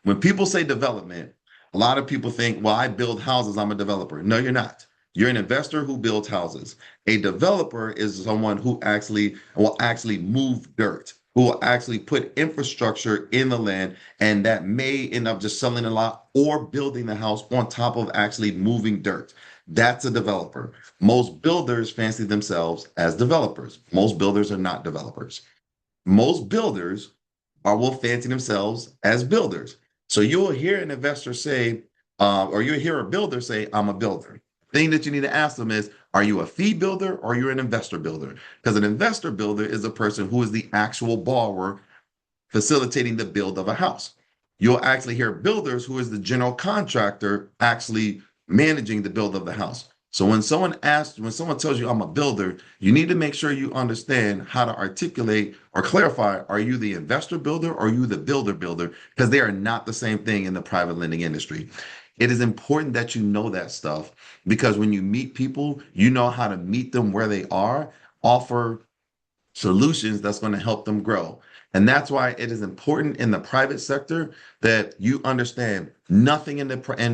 S1: When people say development, a lot of people think, well, I build houses, I'm a developer. No, you're not. You're an investor who builds houses. A developer is someone who actually will actually move dirt, who will actually put infrastructure in the land, and that may end up just selling a lot or building the house on top of actually moving dirt. That's a developer. Most builders fancy themselves as developers. Most builders are not developers. Most builders will fancy themselves as builders. So you'll hear an investor say, or you'll hear a builder say, I'm a builder. Thing that you need to ask them is, are you a fee builder or you're an investor builder? Because an investor builder is a person who is the actual borrower facilitating the build of a house. You'll actually hear builders who is the general contractor actually managing the build of the house. So when someone tells you I'm a builder, you need to make sure you understand how to articulate or clarify, are you the investor builder or are you the builder builder? Because they are not the same thing in the private lending industry. It is important that you know that stuff because when you meet people, you know how to meet them where they are, offer solutions that's going to help them grow. And that's why it is important in the private sector that you understand nothing in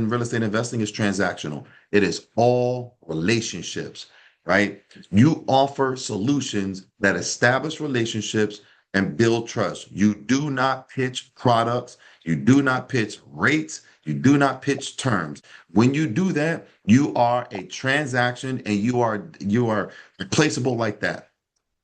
S1: real estate investing is transactional. It is all relationships, right? You offer solutions that establish relationships and build trust. You do not pitch products. You do not pitch rates. You do not pitch terms. When you do that, you are a transaction and you are replaceable like that.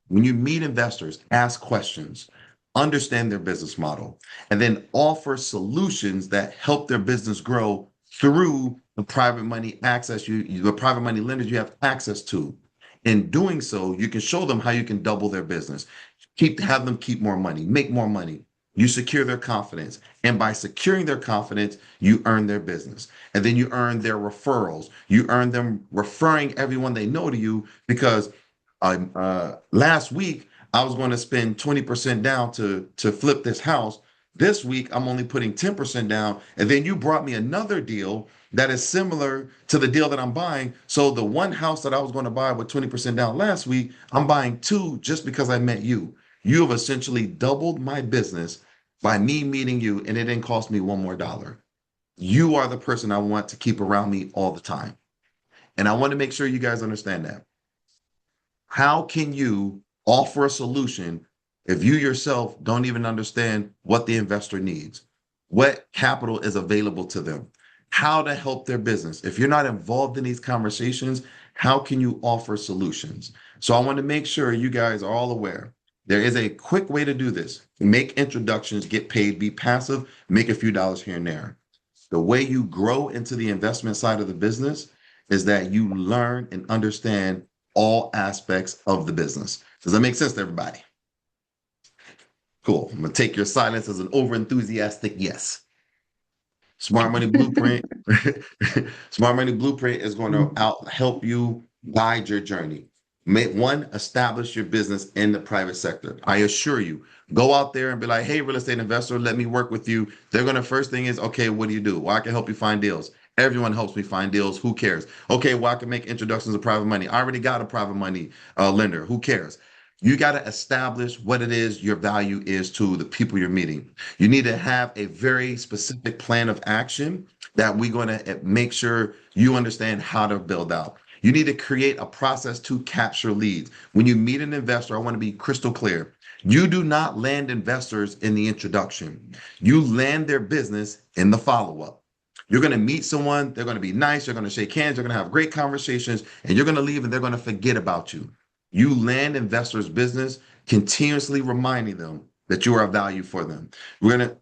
S1: When you meet investors, ask questions, understand their business model, and then offer solutions that help their business grow through the private money the private money lenders you have access to. In doing so, you can show them how you can double their business, have them keep more money, make more money. You secure their confidence. And by securing their confidence, you earn their business. And then you earn their referrals. You earn them referring everyone they know to you because last week, I was going to spend 20% down to flip this house. This week, I'm only putting 10% down. And then you brought me another deal that is similar to the deal that I'm buying. So the one house that I was going to buy with 20% down last week, I'm buying two just because I met you. You have essentially doubled my business by me meeting you, and it didn't cost me one more dollar. You are the person I want to keep around me all the time. And I want to make sure you guys understand that. How can you offer a solution if you yourself don't even understand what the investor needs, what capital is available to them, how to help their business? If you're not involved in these conversations, how can you offer solutions? So I want to make sure you guys are all aware. There is a quick way to do this. Make introductions, get paid, be passive, make a few dollars here and there. The way you grow into the investment side of the business is that you learn and understand all aspects of the business. Does that make sense to everybody? Cool. I'm going to take your silence as an over-enthusiastic yes. Smart Money Blueprint. Smart Money Blueprint is going to help you guide your journey. Establish your business in the private sector. I assure you, go out there and be like, hey, real estate investor, let me work with you. They're going to first thing is, okay, what do you do? Well, I can help you find deals. Everyone helps me find deals. Who cares? Okay, well, I can make introductions to private money. I already got a private money lender. Who cares? You got to establish what it is your value is to the people you're meeting. You need to have a very specific plan of action that we're going to make sure you understand how to build out. You need to create a process to capture leads. When you meet an investor, I want to be crystal clear. You do not land investors in the introduction. You land their business in the follow-up. You're going to meet someone, they're going to be nice, you're going to shake hands, you're going to have great conversations, and you're going to leave and they're going to forget about you. You land investors' business, continuously reminding them that you are of value for them. We're going to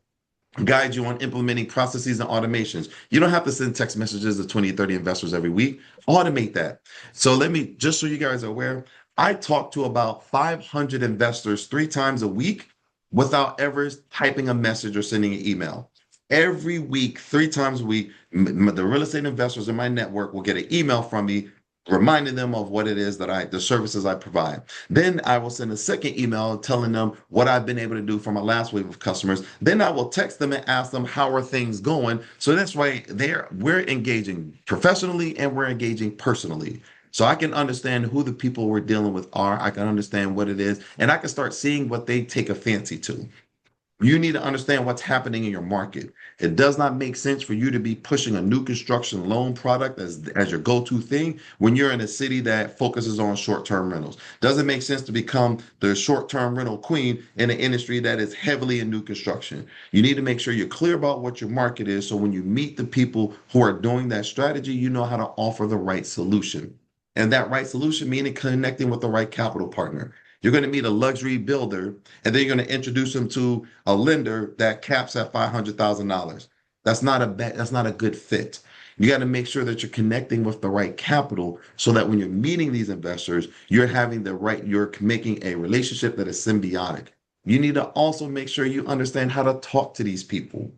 S1: guide you on implementing processes and automations. You don't have to send text messages to 20, 30 investors every week. Automate that. So just so you guys are aware, I talk to about 500 investors 3 times a week without ever typing a message or sending an email. Every week, 3 times a week, the real estate investors in my network will get an email from me reminding them of what it is that the services I provide. Then I will send a second email telling them what I've been able to do for my last wave of customers. Then I will text them and ask them how are things going. So that's why we're engaging professionally and we're engaging personally. So I can understand who the people we're dealing with are. I can understand what it is, and I can start seeing what they take a fancy to. You need to understand what's happening in your market. It does not make sense for you to be pushing a new construction loan product as your go-to thing when you're in a city that focuses on short-term rentals. Doesn't make sense to become the short-term rental queen in an industry that is heavily in new construction. You need to make sure you're clear about what your market is so when you meet the people who are doing that strategy, you know how to offer the right solution. And that right solution meaning connecting with the right capital partner. You're going to meet a luxury builder, and then you're going to introduce them to a lender that caps at $500,000. That's not a good fit. You got to make sure that you're connecting with the right capital so that when you're meeting these investors, you're making a relationship that is symbiotic. You need to also make sure you understand how to talk to these people.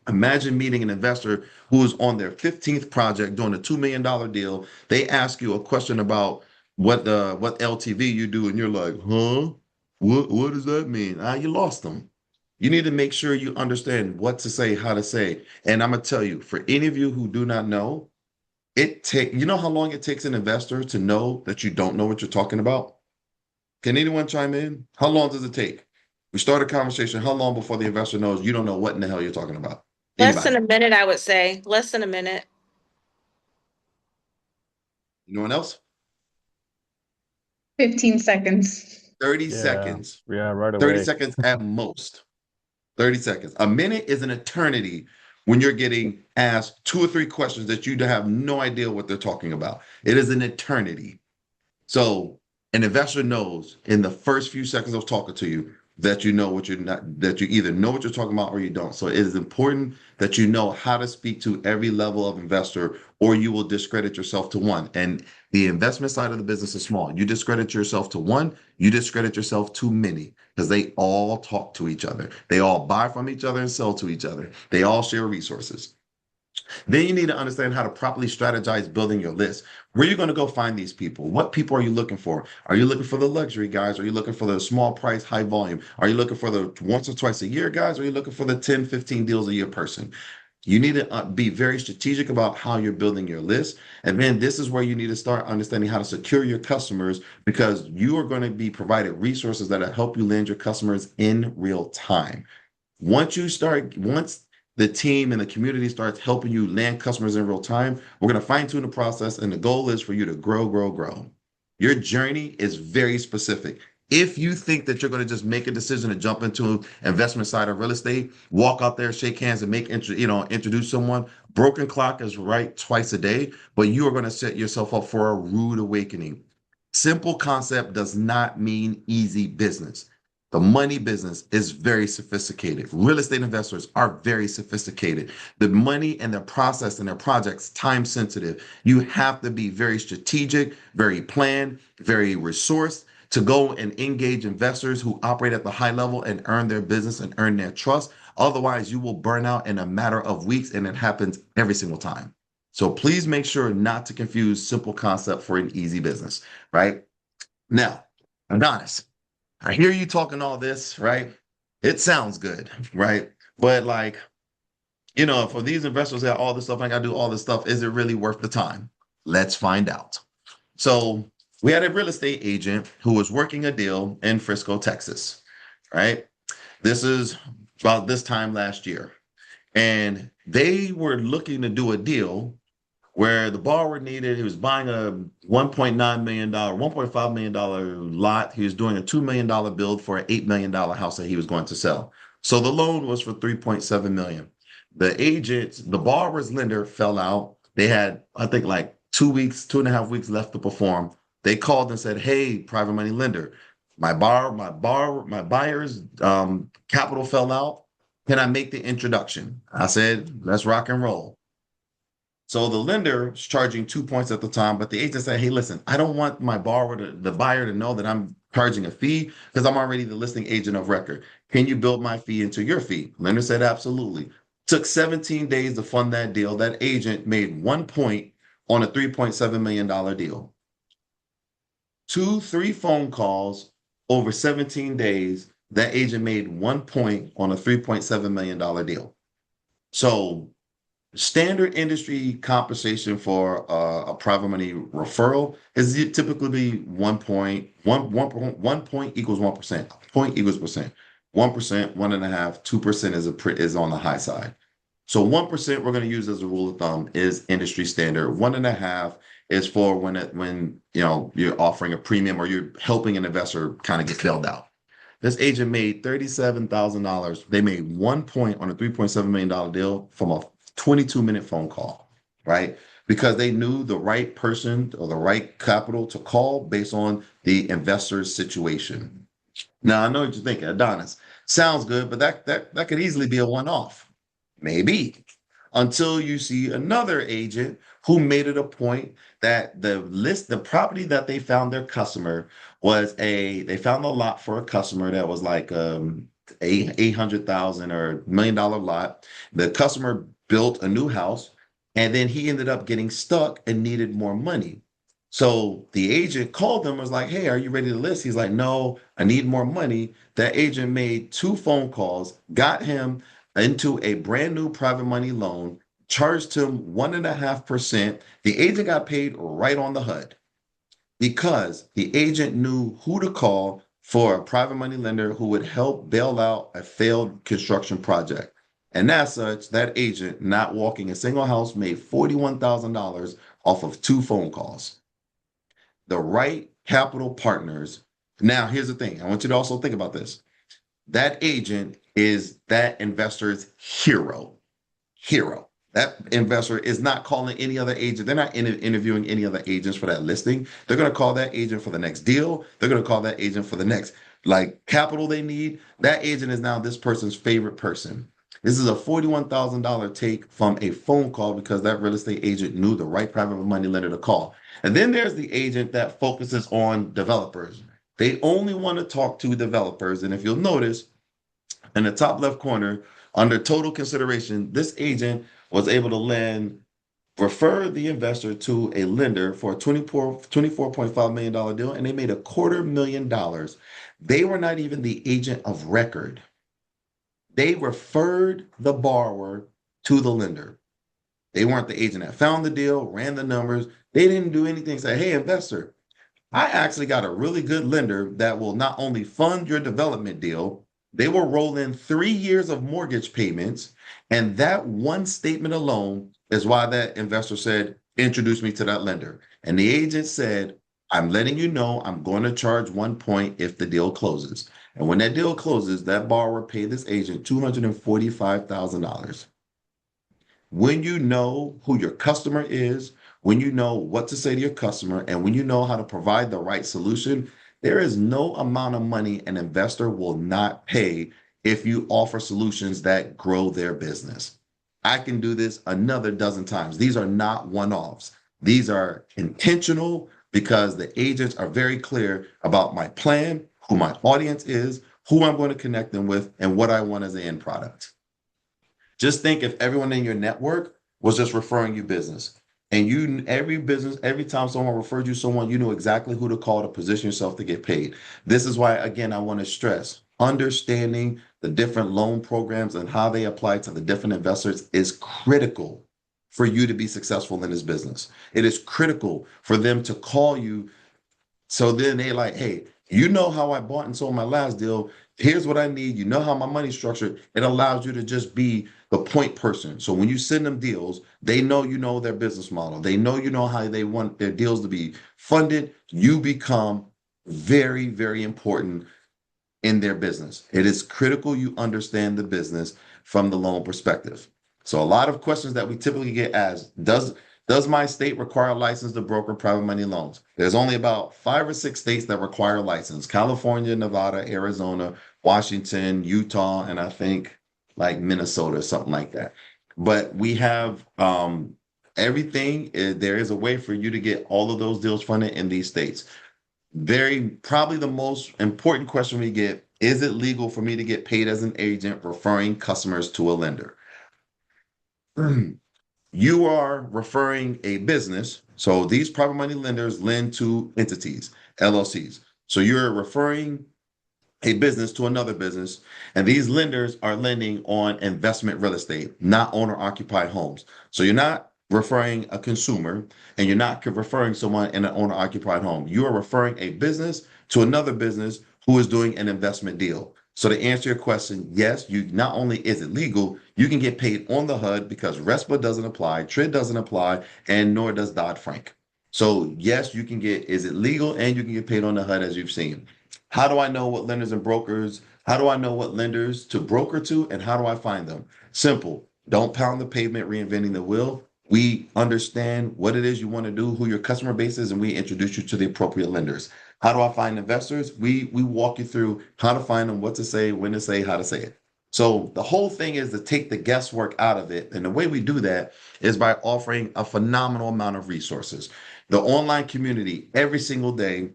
S1: Imagine meeting an investor who is on their 15th project doing a $2 million deal. They ask you a question about what LTV you do, and you're like, huh? What does that mean? You lost them. You need to make sure you understand what to say, how to say. And I'm gonna tell you, for any of you who do not know, you know how long it takes an investor to know that you don't know what you're talking about? Can anyone chime in? How long does it take? We start a conversation. How long before the investor knows you don't know what in the hell you're talking about?
S4: Less
S1: Anybody?
S4: than a minute, I would say. Less than a minute.
S1: Anyone else?
S2: 15 seconds.
S1: 30
S6: Yeah,
S1: seconds.
S6: yeah, right
S1: 30
S6: away.
S1: seconds at most. 30 seconds. A minute is an eternity when you're getting asked two or three questions that you have no idea what they're talking about. It is an eternity. So an investor knows in the first few seconds of talking to you that you know what you're not, that you either know what you're talking about or you don't. So it is important that you know how to speak to every level of investor or you will discredit yourself to one. And the investment side of the business is small. You discredit yourself to one, you discredit yourself to many because they all talk to each other. They all buy from each other and sell to each other. They all share resources. Then you need to understand how to properly strategize building your list. Where are you going to go find these people? What people are you looking for? Are you looking for the luxury guys? Are you looking for the small price, high volume? Are you looking for the once or twice a year guys? Or are you looking for the 10, 15 deals a year person? You need to be very strategic about how you're building your list. And then this is where you need to start understanding how to secure your customers because you are going to be provided resources that will help you land your customers in real time. Once the team and the community starts helping you land customers in real time, we're going to fine tune the process. And the goal is for you to grow, grow, grow. Your journey is very specific. If you think that you're going to just make a decision to jump into investment side of real estate, walk out there, shake hands, and introduce someone, broken clock is right twice a day, but you are going to set yourself up for a rude awakening. Simple concept does not mean easy business. The money business is very sophisticated. Real estate investors are very sophisticated. The money and the process and their projects, time sensitive. You have to be very strategic, very planned, very resourced to go and engage investors who operate at the high level and earn their business and earn their trust. Otherwise, you will burn out in a matter of weeks, and it happens every single time. So please make sure not to confuse simple concept for an easy business, right? Now, Adonis, I hear you talking all this, right? It sounds good, right? But like, for these investors that all this stuff, I got to do all this stuff, is it really worth the time? Let's find out. So we had a real estate agent who was working a deal in Frisco, Texas, right? This is about this time last year. And they were looking to do a deal where the borrower he was buying a $1.9 million, $1.5 million lot. He was doing a $2 million build for an $8 million house that he was going to sell. So the loan was for $3.7 million. The borrower's lender fell out. They had, I think, like 2.5 weeks left to perform. They called and said, "Hey, private money lender, my buyer's capital fell out. Can I make the introduction?" I said, "Let's rock and roll." So the lender is charging 2 points at the time, but the agent said, "Hey, listen, I don't want the buyer to know that I'm charging a fee because I'm already the listing agent of record. Can you build my fee into your fee?" Lender said, "Absolutely." Took 17 days to fund that deal. That agent made 1 point on a $3.7 million deal. 2-3 phone calls over 17 days, that agent made 1 point on a $3.7 million deal. So standard industry compensation for a private money referral is typically be 1 point. 1 point equals 1%. Point equals percent. 1%, 1.5%, 2% is on the high side. So 1% we're going to use as a rule of thumb is industry standard. 1.5% is for when you're offering a premium or you're helping an investor kind of get bailed out. This agent made $37,000. They made 1 point on a $3.7 million deal from a 22-minute phone call, right? Because they knew the right person or the right capital to call based on the investor's situation. Now, I know what you're thinking, Adonis. Sounds good, but that could easily be a one-off. Maybe. Until you see another agent who made it a point that the property that they found their customer they found a lot for a customer that was like $800,000 or $1 million lot. The customer built a new house and then he ended up getting stuck and needed more money. So the agent called them and was like, hey, are you ready to list? He's like, no, I need more money. That agent made 2 phone calls, got him into a brand new private money loan, charged him 1.5%. The agent got paid right on the HUD because the agent knew who to call for a private money lender who would help bail out a failed construction project. And as such, that agent, not walking a single house, made $41,000 off of 2 phone calls. The right capital partners. Now, here's the thing. I want you to also think about this. That agent is that investor's hero. That investor is not calling any other agent. They're not interviewing any other agents for that listing. They're going to call that agent for the next deal. They're going to call that agent for the next capital they need. That agent is now this person's favorite person. This is a $41,000 take from a phone call because that real estate agent knew the right private money lender to call. And then there's the agent that focuses on developers. They only want to talk to developers. And if you'll notice, in the top left corner, under total consideration, this agent was able to refer the investor to a lender for a $24.5 million deal, and they made $250,000. They were not even the agent of record. They referred the borrower to the lender. They weren't the agent that found the deal, ran the numbers. They didn't do anything. Say, hey, investor, I actually got a really good lender that will not only fund your development deal, they will roll in 3 years of mortgage payments. And that one statement alone is why that investor said, introduce me to that lender. And the agent said, I'm letting you know I'm going to charge 1 point if the deal closes. And when that deal closes, that borrower paid this agent $245,000. When you know who your customer is, when you know what to say to your customer, and when you know how to provide the right solution, there is no amount of money an investor will not pay if you offer solutions that grow their business. I can do this another dozen times. These are not one-offs. These are intentional because the agents are very clear about my plan, who my audience is, who I'm going to connect them with, and what I want as an end product. Just think if everyone in your network was just referring you business. And every time someone referred you someone, you knew exactly who to call to position yourself to get paid. This is why, again, I want to stress understanding the different loan programs and how they apply to the different investors is critical for you to be successful in this business. It is critical for them to call you. So then they like, hey, you know how I bought and sold my last deal. Here's what I need. You know how my money's structured. It allows you to just be the point person. So when you send them deals, they know you know their business model. They know you know how they want their deals to be funded. You become very, very important in their business. It is critical you understand the business from the loan perspective. So a lot of questions that we typically get asked, does my state require a license to broker private money loans? There's only about 5 or 6 states that require a license: California, Nevada, Arizona, Washington, Utah, and I think like Minnesota, something like that. But we have everything. There is a way for you to get all of those deals funded in these states. Probably the most important question we get, is it legal for me to get paid as an agent referring customers to a lender? you are referring a business. So these private money lenders lend to entities, LLCs. So you're referring a business to another business, and these lenders are lending on investment real estate, not owner occupied homes. So you're not referring a consumer and you're not referring someone in an owner occupied home. You are referring a business to another business who is doing an investment deal. So to answer your question, yes, you not only is it legal, you can get paid on the HUD because RESPA doesn't apply, TRID doesn't apply, and nor does Dodd-Frank. So yes, you can get, is it legal, and you can get paid on the HUD as you've seen. How do I know what lenders and brokers? How do I know what lenders to broker to, and how do I find them? Simple. Don't pound the pavement reinventing the wheel. We understand what it is you want to do, who your customer base is, and we introduce you to the appropriate lenders. How do I find investors? We walk you through how to find them, what to say, when to say, how to say it. So the whole thing is to take the guesswork out of it. And the way we do that is by offering a phenomenal amount of resources. The online community every single day,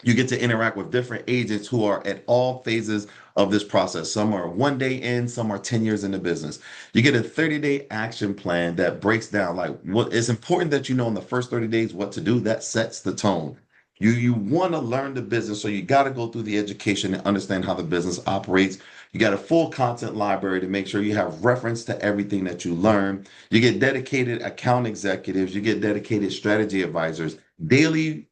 S1: you get to interact with different agents who are at all phases of this process. Some are 1 day in, some are 10 years in the business. You get a 30-day action plan that breaks down like what is important that you know in the first 30 days what to do. That sets the tone. You want to learn the business, so you got to go through the education and understand how the business operates. You got a full content library to make sure you have reference to everything that you learn. You get dedicated account executives, you get dedicated strategy advisors, daily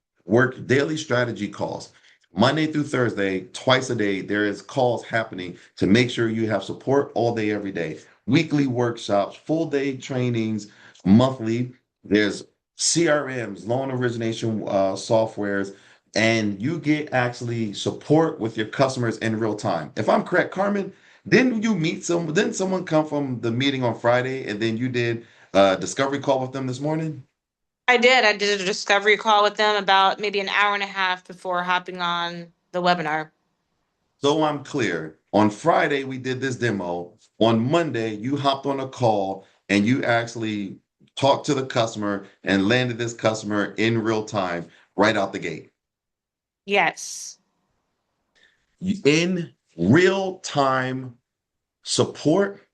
S1: strategy calls. Monday through Thursday, twice a day, there is calls happening to make sure you have support all day, every day. Weekly workshops, full day trainings, monthly. There's CRMs, loan origination softwares, and you get actually support with your customers in real time. If I'm correct, Carmen, didn't someone come from the meeting on Friday and then you did a discovery call with them this morning?
S4: I did. I did a discovery call with them about maybe an hour and a half before hopping on the webinar.
S1: So I'm clear. On Friday, we did this demo. On Monday, you hopped on a call and you actually talked to the customer and landed this customer in real time right out the gate.
S4: Yes.
S1: In real time support,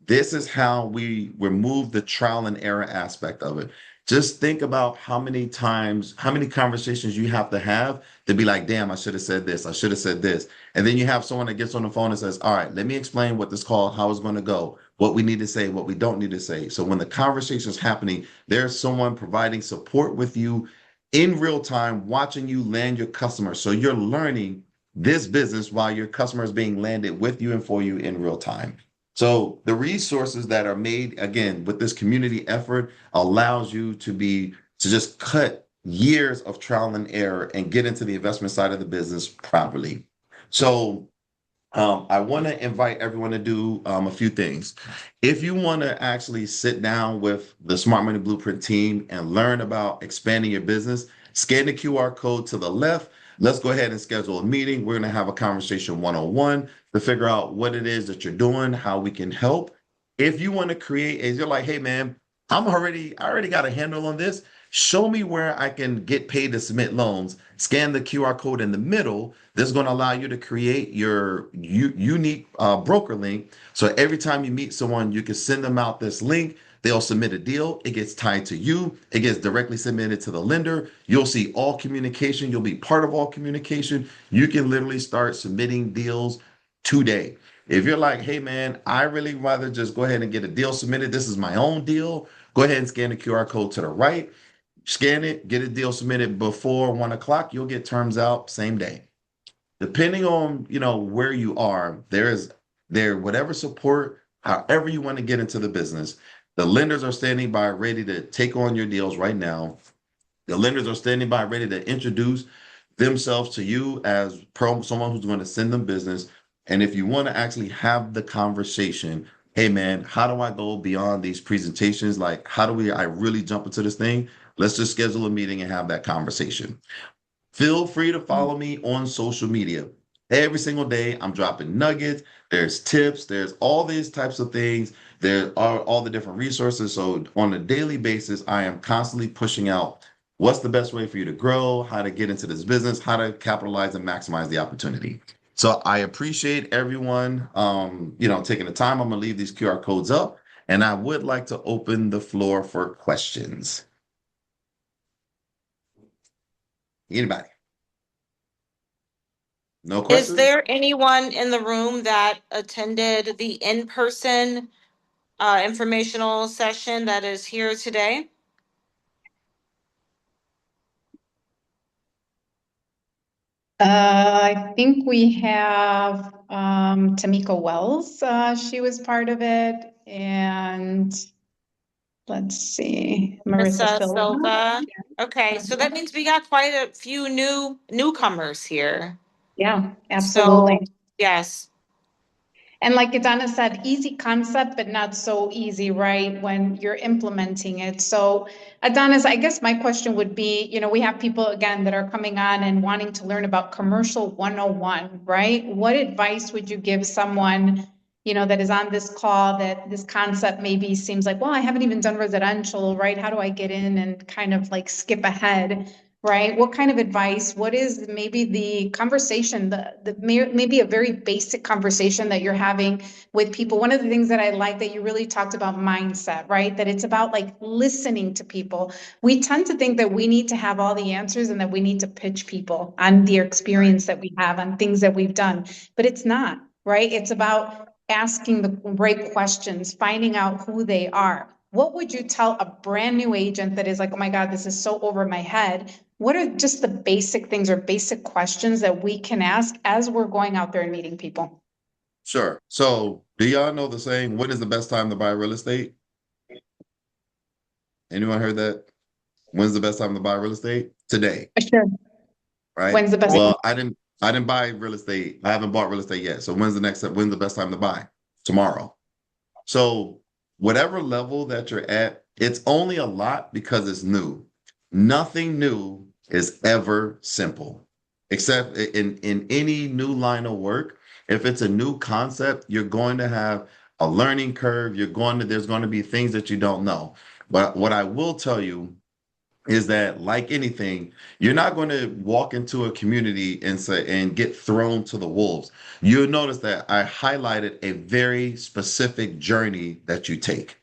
S1: this is how we remove the trial and error aspect of it. Just think about how many times, how many conversations you have to be like, damn, I should have said this. I should have said this. And then you have someone that gets on the phone and says, all right, let me explain what this call, how it's going to go, what we need to say, what we don't need to say. So when the conversation is happening, there's someone providing support with you in real time, watching you land your customer. So you're learning this business while your customer is being landed with you and for you in real time. So the resources that are made, again, with this community effort allows you to just cut years of trial and error and get into the investment side of the business properly. So I want to invite everyone to do a few things. If you want to actually sit down with the Smart Money Blueprint team and learn about expanding your business, scan the QR code to the left. Let's go ahead and schedule a meeting. We're going to have a conversation one-on-one to figure out what it is that you're doing, how we can help. If you want to create, you're like, hey man, I already got a handle on this. Show me where I can get paid to submit loans. Scan the QR code in the middle. This is going to allow you to create your unique broker link. So every time you meet someone, you can send them out this link. They'll submit a deal. It gets tied to you. It gets directly submitted to the lender. You'll see all communication. You'll be part of all communication. You can literally start submitting deals today. If you're like, hey man, I really rather just go ahead and get a deal submitted. This is my own deal. Go ahead and scan the QR code to the right. Scan it, get a deal submitted before 1 o'clock. You'll get terms out same day. Depending on where you are, whatever support, however you want to get into the business. The lenders are standing by ready to take on your deals right now. The lenders are standing by ready to introduce themselves to you as someone who's going to send them business. And if you want to actually have the conversation, hey man, how do I go beyond these presentations? Like, I really jump into this thing? Let's just schedule a meeting and have that conversation. Feel free to follow me on social media. Every single day, I'm dropping nuggets. There's tips. There's all these types of things. There are all the different resources. So on a daily basis, I am constantly pushing out what's the best way for you to grow, how to get into this business, how to capitalize and maximize the opportunity. So I appreciate everyone, taking the time. I'm going to leave these QR codes up. And I would like to open the floor for questions. Anybody? No
S4: Is
S1: questions?
S4: there anyone in the room that attended the in-person informational session that is here today?
S2: I think we have Tamika Wells. She was part of it. And let's see, Marissa Silva.
S4: Silva. Okay, so that means we got quite a few newcomers here.
S2: Yeah, absolutely.
S4: So, yes.
S2: And like Adonis said, easy concept, but not so easy, right? When you're implementing it. So Adonis, I guess my question would be, we have people again that are coming on and wanting to learn about commercial 101, right? What advice would you give someone, that is on this call that this concept maybe seems like, well, I haven't even done residential, right? How do I get in and kind of like skip ahead? Right? What kind of advice? What is maybe the conversation, maybe a very basic conversation that you're having with people? One of the things that I like that you really talked about mindset, right? That it's about like listening to people. We tend to think that we need to have all the answers and that we need to pitch people on the experience that we have, on things that we've done, but it's not, right? It's about asking the right questions, finding out who they are. What would you tell a brand new agent that is like, oh my God, this is so over my head? What are just the basic things or basic questions that we can ask as we're going out there and meeting people?
S1: Sure. So do y'all know the saying, when is the best time to buy real estate? Anyone heard that? When's the best time to buy real estate? Today,
S2: Sure.
S1: right?
S2: When's the best?
S1: Well, I didn't buy real estate. I haven't bought real estate yet. So when's the best time to buy? Tomorrow. So whatever level that you're at, it's only a lot because it's new. Nothing new is ever simple, except in any new line of work. If it's a new concept, you're going to have a learning curve. There's going to be things that you don't know. But what I will tell you is that, like anything, you're not going to walk into a community and get thrown to the wolves. You'll notice that I highlighted a very specific journey that you take.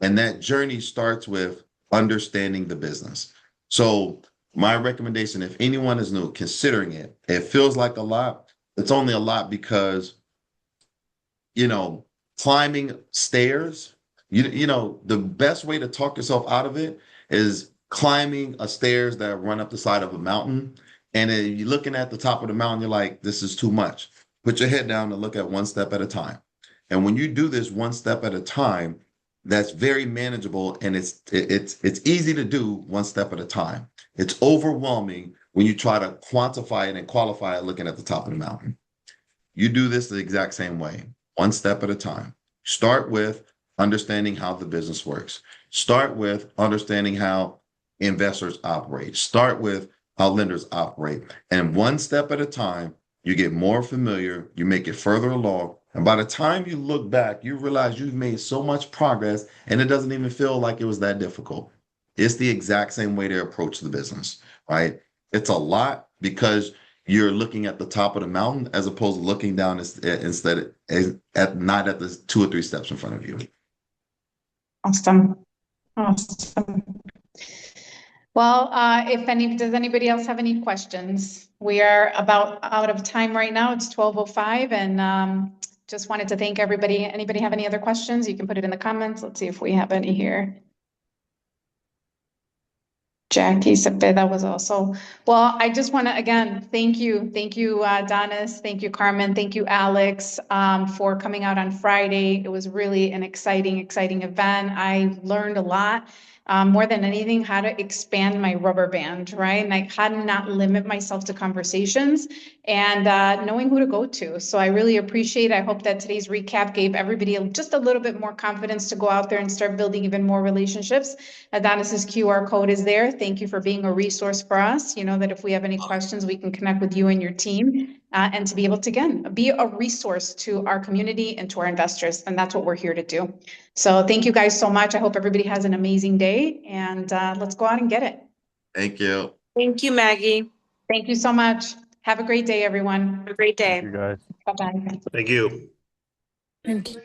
S1: And that journey starts with understanding the business. So my recommendation, if anyone is new, considering it feels like a lot. It's only a lot because, climbing stairs, the best way to talk yourself out of it is climbing a stairs that run up the side of a mountain. And then you're looking at the top of the mountain, you're like, this is too much. Put your head down and look at one step at a time. And when you do this one step at a time, that's very manageable, and it's easy to do one step at a time. It's overwhelming when you try to quantify it and qualify it looking at the top of the mountain. You do this the exact same way, one step at a time. Start with understanding how the business works. Start with understanding how investors operate. Start with how lenders operate. And one step at a time, you get more familiar, you make it further along. And by the time you look back, you realize you've made so much progress and it doesn't even feel like it was that difficult. It's the exact same way to approach the business, right? It's a lot because you're looking at the top of the mountain as opposed to looking down instead not at the 2 or 3 steps in front of you.
S2: Awesome. Well, does anybody else have any questions? We are about out of time right now. It's 12:05, and just wanted to thank everybody. Anybody have any other questions? You can put it in the comments. Let's see if we have any here. Jackie Cepeda was also, well, I just want to, again, thank you, Adonis, thank you, Carmen, thank you, Alex, for coming out on Friday. It was really an exciting event. I learned a lot. More than anything, how to expand my rubber band, right? And how to not limit myself to conversations and knowing who to go to. So I really appreciate it. I hope that today's recap gave everybody just a little bit more confidence to go out there and start building even more relationships. Adonis's QR code is there. Thank you for being a resource for us. You know that if we have any questions, we can connect with you and your team and to be able to, again, be a resource to our community and to our investors. And that's what we're here to do. So thank you guys so much. I hope everybody has an amazing day, and let's go out and get it.
S1: Thank you.
S4: Thank you, Maggie.
S2: Thank you so much. Have a great day, everyone.
S4: Have a great day.
S6: Thank you guys.
S2: Bye-bye.
S5: Thank you.
S4: Thank you.